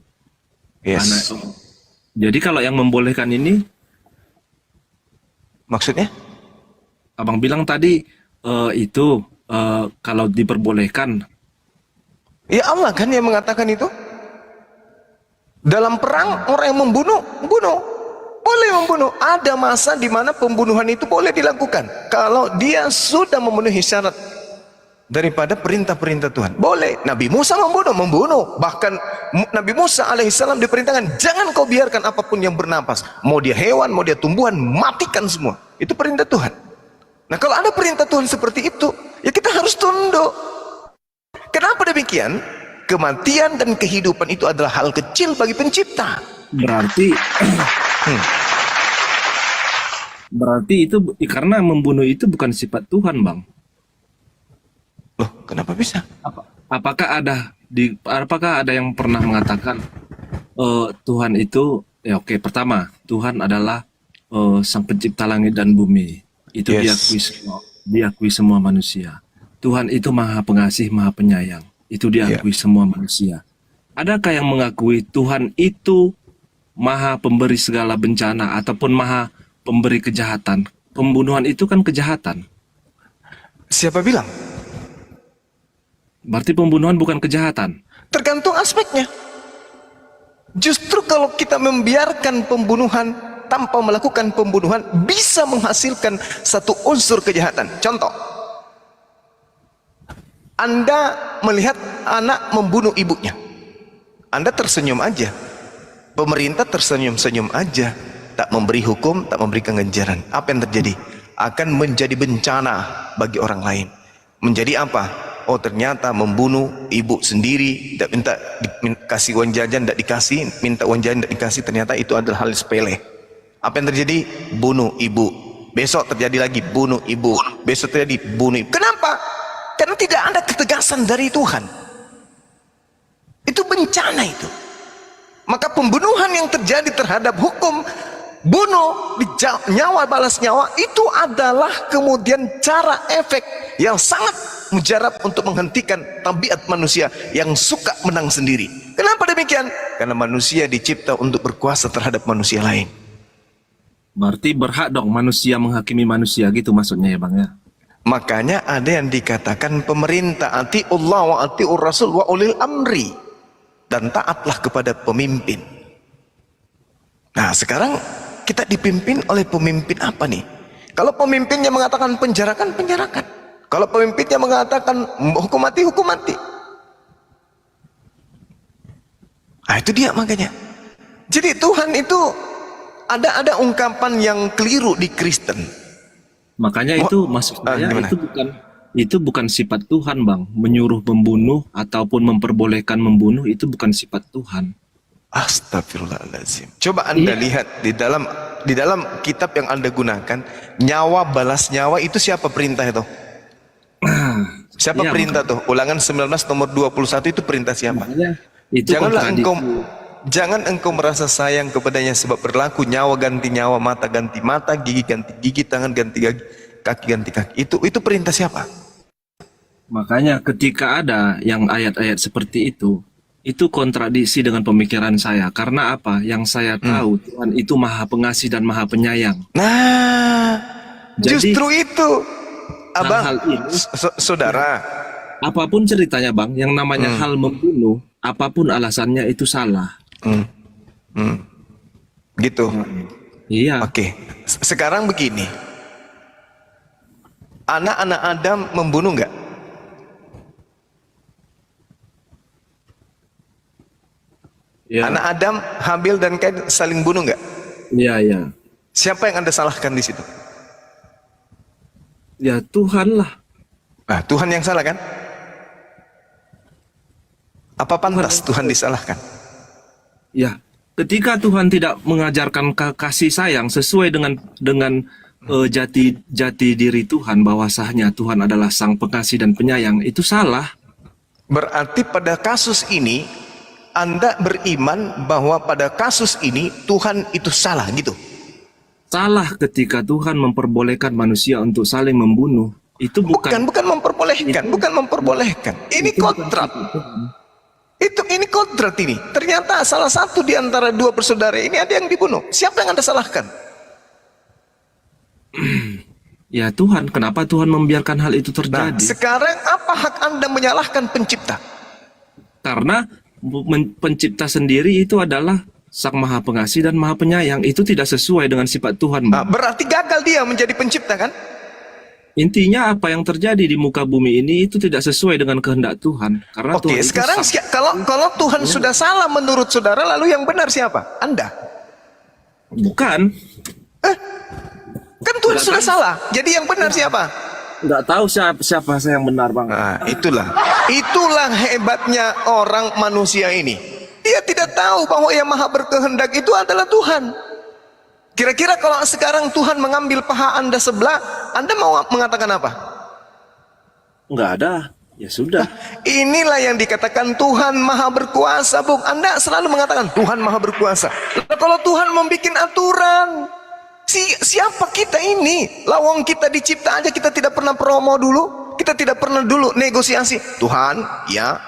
Yes. Jadi kalau yang membolehkan ini, Maksudnya? abang bilang tadi kalau diperbolehkan. Ya Allah kan yang mengatakan itu. Dalam perang orang yang membunuh, boleh membunuh. Ada masa di mana pembunuhan itu boleh dilakukan kalau dia sudah memenuhi syarat daripada perintah-perintah Tuhan. Boleh. Nabi Musa membunuh. Bahkan Nabi Musa alaihissalam diperintahkan, jangan kau biarkan apapun yang bernapas. Mau dia hewan, mau dia tumbuhan, matikan semua. Itu perintah Tuhan. Nah kalau ada perintah Tuhan seperti itu, ya kita harus tunduk. Kenapa demikian? Kematian dan kehidupan itu adalah hal kecil bagi pencipta. Berarti berarti itu karena membunuh itu bukan sifat Tuhan, bang. Loh, kenapa bisa? Apakah ada yang pernah mengatakan Tuhan itu pertama, Tuhan adalah sang pencipta langit dan bumi. Itu diakui semua manusia. Tuhan itu maha pengasih, maha penyayang. Itu diakui semua manusia. Adakah yang mengakui Tuhan itu maha pemberi segala bencana ataupun maha pemberi kejahatan? Pembunuhan itu kan kejahatan. Siapa bilang? Berarti pembunuhan bukan kejahatan. Tergantung aspeknya. Justru kalau kita membiarkan pembunuhan tanpa melakukan pembunuhan bisa menghasilkan satu unsur kejahatan. Contoh, Anda melihat anak membunuh ibunya, Anda tersenyum aja. Pemerintah tersenyum-senyum aja, tak memberi hukum, tak memberikan ganjaran. Apa yang terjadi? Akan menjadi bencana bagi orang lain. Menjadi apa? Oh ternyata membunuh ibu sendiri, tidak minta kasih uang jajan, tidak dikasih, minta uang jajan, tidak dikasih, ternyata itu adalah hal sepele. Apa yang terjadi? Bunuh ibu. Besok terjadi lagi bunuh ibu. Besok terjadi bunuh ibu. Kenapa? Karena tidak ada ketegasan dari Tuhan. Itu bencana itu. Maka pembunuhan yang terjadi terhadap hukum bunuh, nyawa balas nyawa, itu adalah kemudian cara efek yang sangat mujarab untuk menghentikan tabiat manusia yang suka menang sendiri. Kenapa demikian? Karena manusia dicipta untuk berkuasa terhadap manusia lain. Berarti berhak dong manusia menghakimi manusia, gitu maksudnya ya bang ya? Makanya ada yang dikatakan pemerintah, atiullah wa atiur rasul wa ulil amri, dan taatlah kepada pemimpin. Nah sekarang kita dipimpin oleh pemimpin apa nih? Kalau pemimpinnya mengatakan penjarakan, penjarakan. Kalau pemimpinnya mengatakan hukum mati, hukum mati. Nah itu dia makanya. Jadi Tuhan itu ada ungkapan yang keliru di Kristen. Makanya itu maksud saya itu bukan sifat Tuhan bang. Menyuruh membunuh ataupun memperbolehkan membunuh itu bukan sifat Tuhan. Astagfirullahaladzim. Coba Anda lihat di dalam kitab yang Anda gunakan, nyawa balas nyawa itu siapa perintah itu? Siapa Iya, perintah tuh? Ulangan 19 nomor 21 itu perintah siapa? Makanya itu Jangan engkau merasa sayang kepadanya sebab berlaku nyawa ganti nyawa, mata ganti mata, gigi ganti gigi, tangan ganti kaki ganti kaki. Itu perintah siapa? Makanya ketika ada yang ayat-ayat seperti itu kontradiksi dengan pemikiran saya. Karena apa? Yang saya tahu Tuhan itu Maha Pengasih dan Maha Penyayang. Nah, Jadi, justru itu. Abang, hal ini, saudara. apapun ceritanya Bang, yang namanya hal membunuh, apapun alasannya itu salah. Gitu. Iya. Oke. Sekarang begini. Anak-anak Adam membunuh nggak? Ya. Anak Adam, Habil dan Kain saling bunuh nggak? Iya, iya. Siapa yang Anda salahkan di situ? Ya Tuhan lah. Nah, Tuhan yang salah kan? Apa pantas Tuhan disalahkan? Ya, ketika Tuhan tidak mengajarkan kasih sayang sesuai dengan jati diri Tuhan, bahwasanya Tuhan adalah Sang Pengasih dan Penyayang, itu salah. Berarti pada kasus ini Anda beriman bahwa pada kasus ini Tuhan itu salah gitu. Salah ketika Tuhan memperbolehkan manusia untuk saling membunuh. Itu Bukan memperbolehkan. Ini kontrak. Ini kontrak ini. Ternyata salah satu di antara dua bersaudara ini ada yang dibunuh. Siapa yang Anda salahkan? Ya Tuhan, kenapa Tuhan membiarkan hal itu terjadi? Nah, sekarang apa hak Anda menyalahkan pencipta? Karena pencipta sendiri itu adalah Sang Maha Pengasih dan Maha Penyayang. Itu tidak sesuai dengan sifat Tuhan. Nah, berarti gagal dia menjadi pencipta kan? Intinya apa yang terjadi di muka bumi ini itu tidak sesuai dengan kehendak Tuhan. Karena Oke, Tuhan sekarang kalau Tuhan sudah salah menurut saudara, lalu yang benar siapa? Anda. bukan, Kan Tuhan sudah salah. Jadi yang benar siapa? nggak tahu siapa saya yang benar Bang. Nah, itulah hebatnya orang manusia ini. Dia tidak tahu bahwa yang maha berkehendak itu adalah Tuhan. Kira-kira kalau sekarang Tuhan mengambil paha Anda sebelah, Anda mau mengatakan apa? Nggak ada, ya sudah. Inilah yang dikatakan Tuhan maha berkuasa, Bung. Anda selalu mengatakan Tuhan maha berkuasa. Lalu kalau Tuhan membuat aturan, siapa kita ini? Lawang kita dicipta aja kita tidak pernah promo dulu. Kita tidak pernah dulu negosiasi. Tuhan, ya,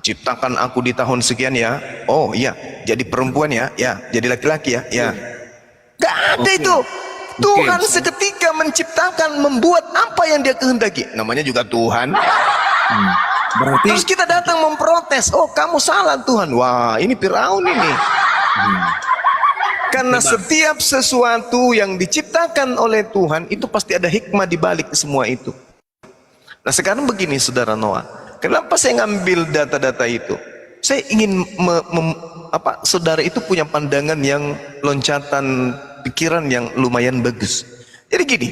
ciptakan aku di tahun sekian ya. Oh iya, jadi perempuan ya. Ya, jadi laki-laki ya. Ya. Gak ada itu. Tuhan seketika menciptakan, membuat apa yang dia kehendaki. Namanya juga Tuhan. Berarti Terus kita datang memprotes. Oh, kamu salah Tuhan. Wah, ini Firaun ini. Karena setiap sesuatu yang diciptakan oleh Tuhan itu pasti ada hikmah di balik semua itu. Nah, sekarang begini Saudara Noah. Kenapa saya ngambil data-data itu? Saya ingin saudara itu punya pandangan yang loncatan pikiran yang lumayan bagus. Jadi gini,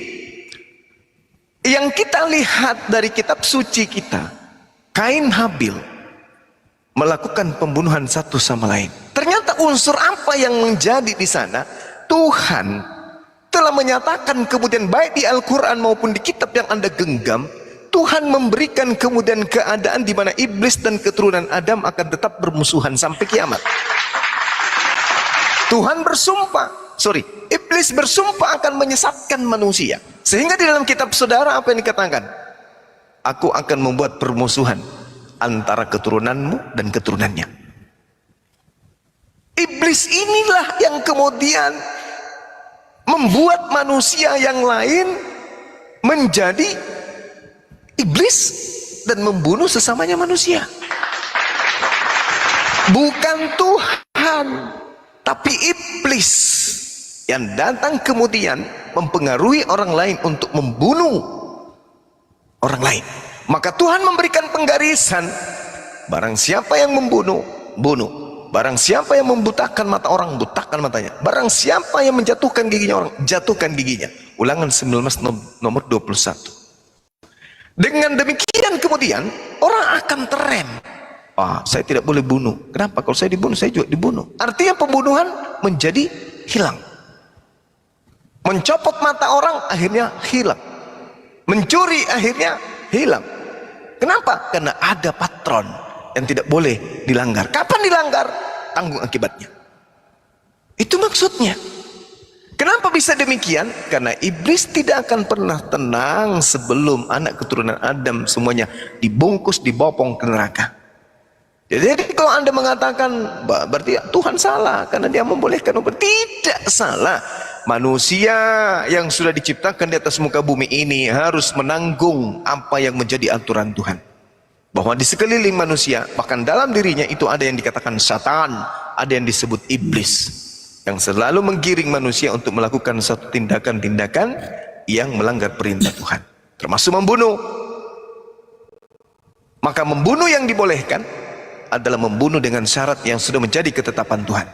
yang kita lihat dari kitab suci kita, Kain Habil melakukan pembunuhan satu sama lain. Ternyata unsur apa yang menjadi di sana? Tuhan telah menyatakan kemudian baik di Al-Quran maupun di kitab yang Anda genggam, Tuhan memberikan kemudian keadaan di mana iblis dan keturunan Adam akan tetap bermusuhan sampai kiamat. Tuhan iblis bersumpah akan menyesatkan manusia. Sehingga di dalam kitab saudara apa yang dikatakan? Aku akan membuat permusuhan antara keturunanmu dan keturunannya. Iblis inilah yang kemudian membuat manusia yang lain menjadi iblis dan membunuh sesamanya manusia. Bukan Tuhan, tapi iblis yang datang kemudian mempengaruhi orang lain untuk membunuh orang lain. Maka Tuhan memberikan penggarisan, barang siapa yang membunuh, bunuh. Barang siapa yang membutakan mata orang, butakan matanya. Barang siapa yang menjatuhkan giginya orang, jatuhkan giginya. Ulangan 19 nomor 21. Dengan demikian kemudian orang akan terrem. Saya tidak boleh bunuh. Kenapa? Kalau saya dibunuh, saya juga dibunuh. Artinya pembunuhan menjadi hilang. Mencopot mata orang akhirnya hilang. Mencuri akhirnya hilang. Kenapa? Karena ada patron yang tidak boleh dilanggar. Kapan dilanggar? Tanggung akibatnya. Itu maksudnya. Kenapa bisa demikian? Karena iblis tidak akan pernah tenang sebelum anak keturunan Adam semuanya dibungkus, dibopong ke neraka. Jadi kalau Anda mengatakan berarti Tuhan salah karena dia membolehkan, tidak salah. Manusia yang sudah diciptakan di atas muka bumi ini harus menanggung apa yang menjadi aturan Tuhan. Bahwa di sekeliling manusia, bahkan dalam dirinya itu ada yang dikatakan syaitan, ada yang disebut iblis, yang selalu menggiring manusia untuk melakukan satu tindakan-tindakan yang melanggar perintah Tuhan, termasuk membunuh. Maka membunuh yang dibolehkan adalah membunuh dengan syarat yang sudah menjadi ketetapan Tuhan.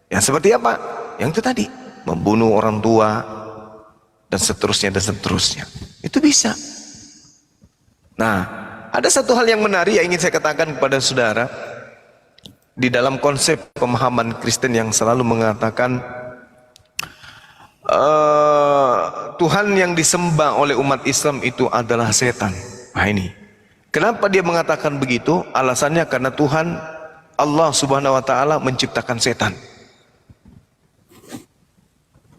Yang seperti apa? Yang itu tadi, membunuh orang tua dan seterusnya dan seterusnya. Itu bisa. Nah, ada satu hal yang menarik yang ingin saya katakan kepada saudara. Di dalam konsep pemahaman Kristen yang selalu mengatakan Tuhan yang disembah oleh umat Islam itu adalah setan. Nah ini, kenapa dia mengatakan begitu? Alasannya karena Tuhan Allah Subhanahu Wa Taala menciptakan setan.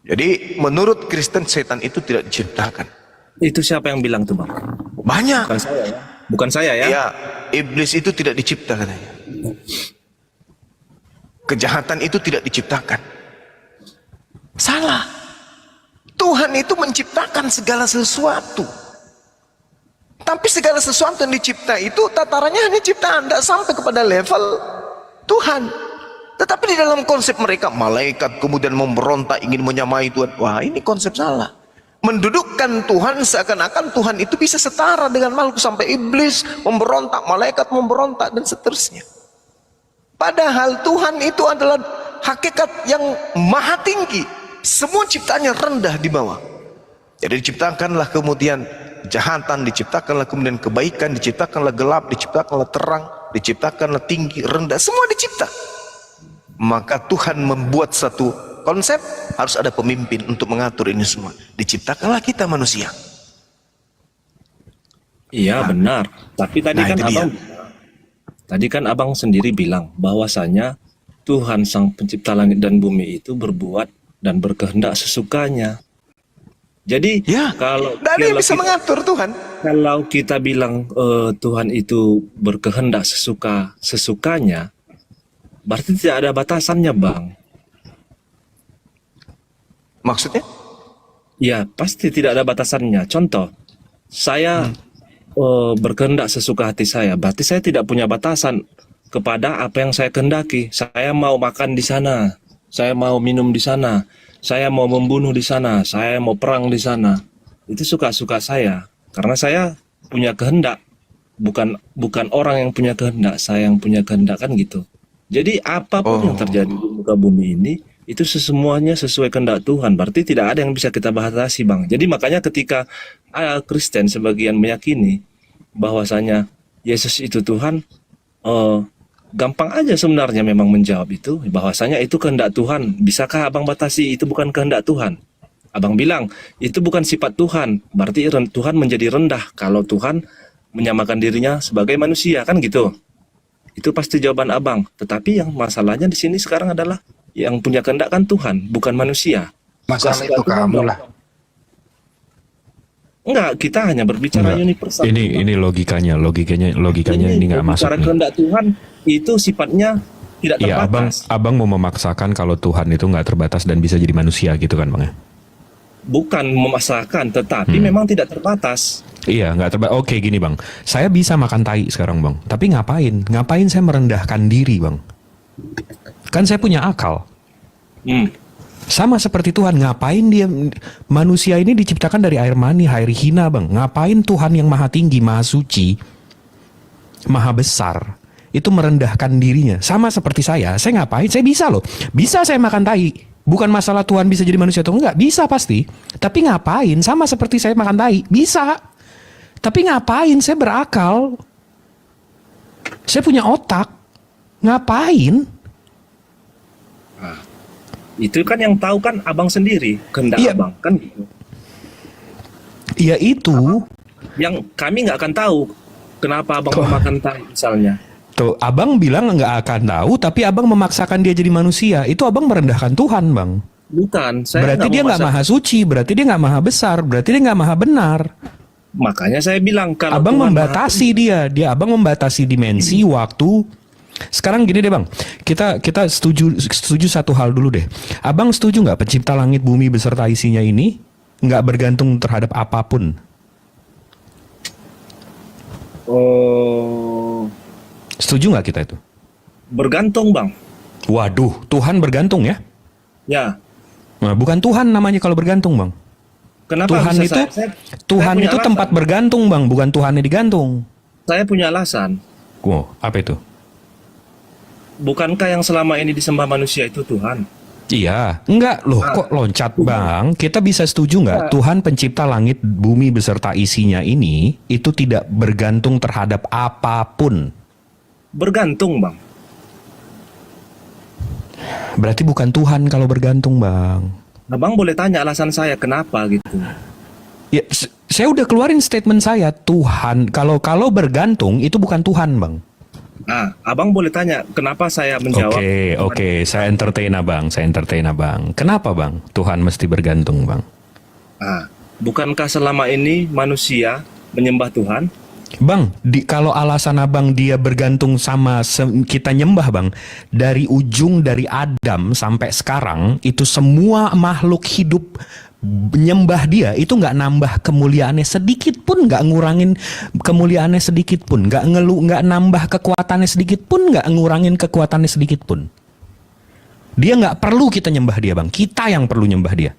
Jadi menurut Kristen setan itu tidak diciptakan. Itu siapa yang bilang tuh, Bang? Banyak. Bukan saya ya. Bukan saya ya. Ya, iblis itu tidak diciptakan. Kejahatan itu tidak diciptakan. Salah. Tuhan itu menciptakan segala sesuatu. Tapi segala sesuatu yang dicipta itu tatarannya hanya ciptaan, tidak sampai kepada level Tuhan. Tetapi di dalam konsep mereka, malaikat kemudian memberontak ingin menyamai Tuhan. Wah, ini konsep salah. Mendudukkan Tuhan seakan-akan Tuhan itu bisa setara dengan makhluk, sampai iblis memberontak, malaikat memberontak dan seterusnya. Padahal Tuhan itu adalah hakikat yang maha tinggi. Semua ciptaannya rendah di bawah. Jadi diciptakanlah kemudian kejahatan, diciptakanlah kemudian kebaikan, diciptakanlah gelap, diciptakanlah terang, diciptakanlah tinggi, rendah, semua dicipta. Maka Tuhan membuat satu konsep, harus ada pemimpin untuk mengatur ini semua. Diciptakanlah kita manusia. Iya, benar. Tapi tadi kan Abang Tadi kan Abang sendiri bilang bahwasanya Tuhan Sang Pencipta langit dan bumi itu berbuat dan berkehendak sesukanya. Jadi ya, kalau dia bisa mengatur Tuhan. Kalau kita bilang Tuhan itu berkehendak sesukanya, berarti tidak ada batasannya, Bang. Maksudnya? Ya, pasti tidak ada batasannya. Contoh, saya berkehendak sesuka hati saya, berarti saya tidak punya batasan kepada apa yang saya kehendaki. Saya mau makan di sana, saya mau minum di sana, saya mau membunuh di sana, saya mau perang di sana. Itu suka-suka saya, karena saya punya kehendak. Bukan orang yang punya kehendak, saya yang punya kehendak, kan gitu. Jadi apapun yang terjadi di muka bumi ini, itu semuanya sesuai kehendak Tuhan. Berarti tidak ada yang bisa kita batasi, Bang. Jadi makanya ketika Kristen sebagian meyakini bahwasanya Yesus itu Tuhan, gampang aja sebenarnya memang menjawab itu, bahwasanya itu kehendak Tuhan. Bisakah Abang batasi itu bukan kehendak Tuhan? Abang bilang itu bukan sifat Tuhan, berarti Tuhan menjadi rendah kalau Tuhan menyamakan dirinya sebagai manusia, kan gitu. Itu pasti jawaban Abang. Tetapi yang masalahnya di sini sekarang adalah yang punya kehendak kan Tuhan, bukan manusia. Masalah itu kamu lah. Enggak, kita hanya berbicara universal. Ini logikanya ini nggak masuk. Bicara kehendak Tuhan itu sifatnya tidak terbatas. Iya, abang mau memaksakan kalau Tuhan itu nggak terbatas dan bisa jadi manusia gitu kan, Bang ya? Bukan memaksakan, tetapi memang tidak terbatas. Iya, nggak terbatas. Oke, gini Bang, saya bisa makan tai sekarang Bang. Tapi ngapain? Ngapain saya merendahkan diri Bang? Kan saya punya akal. Sama seperti Tuhan, ngapain dia, manusia ini diciptakan dari air mani, air hina Bang. Ngapain Tuhan yang maha tinggi, maha suci, maha besar, itu merendahkan dirinya? Sama seperti saya ngapain? Saya bisa loh, bisa saya makan tai. Bukan masalah Tuhan bisa jadi manusia atau enggak, bisa pasti. Tapi ngapain? Sama seperti saya makan tai, bisa. Tapi ngapain? Saya berakal, saya punya otak, ngapain? Itu kan yang tahu kan Abang sendiri, kehendak Abang, kan gitu. Iya itu. Yang kami nggak akan tahu Kenapa abang memakan tai misalnya? Tuh, abang bilang nggak akan tahu, tapi abang memaksakan dia jadi manusia. Itu abang merendahkan Tuhan, bang. Bukan, saya Berarti dia nggak maha suci, berarti dia nggak maha besar, berarti dia nggak maha benar. Makanya saya bilang kalau Abang Tuhan membatasi dia abang membatasi dimensi, waktu. Sekarang gini deh bang, kita setuju satu hal dulu deh. Abang setuju nggak pencipta langit bumi beserta isinya ini nggak bergantung terhadap apapun? Oh, Setuju nggak kita itu? bergantung bang. Waduh, Tuhan bergantung ya? Ya, Nah, bukan Tuhan namanya kalau bergantung bang. kenapa Tuhan bisa itu saya punya alasan. tempat bergantung bang, bukan Tuhannya digantung. Saya punya alasan. Wow, apa itu? Bukankah yang selama ini disembah manusia itu Tuhan? Iya, enggak loh, kok loncat bang? Kita bisa setuju nggak Tuhan pencipta langit, bumi beserta isinya ini itu tidak bergantung terhadap apapun? Bergantung bang. Berarti bukan Tuhan kalau bergantung bang. Abang boleh tanya alasan saya kenapa gitu. Ya, saya udah keluarin statement saya, Tuhan kalau bergantung itu bukan Tuhan bang. Nah, abang boleh tanya kenapa saya menjawab. Oke, saya entertain abang. Kenapa bang? Tuhan mesti bergantung bang. Nah, bukankah selama ini manusia menyembah Tuhan? Bang, kalau alasan abang dia bergantung sama kita nyembah bang, dari ujung dari Adam sampai sekarang itu semua makhluk hidup nyembah dia itu nggak nambah kemuliaannya sedikit pun, nggak ngurangin kemuliaannya sedikit pun, nggak nambah kekuatannya sedikit pun, nggak ngurangin kekuatannya sedikit pun. Dia nggak perlu kita nyembah dia bang, kita yang perlu nyembah dia.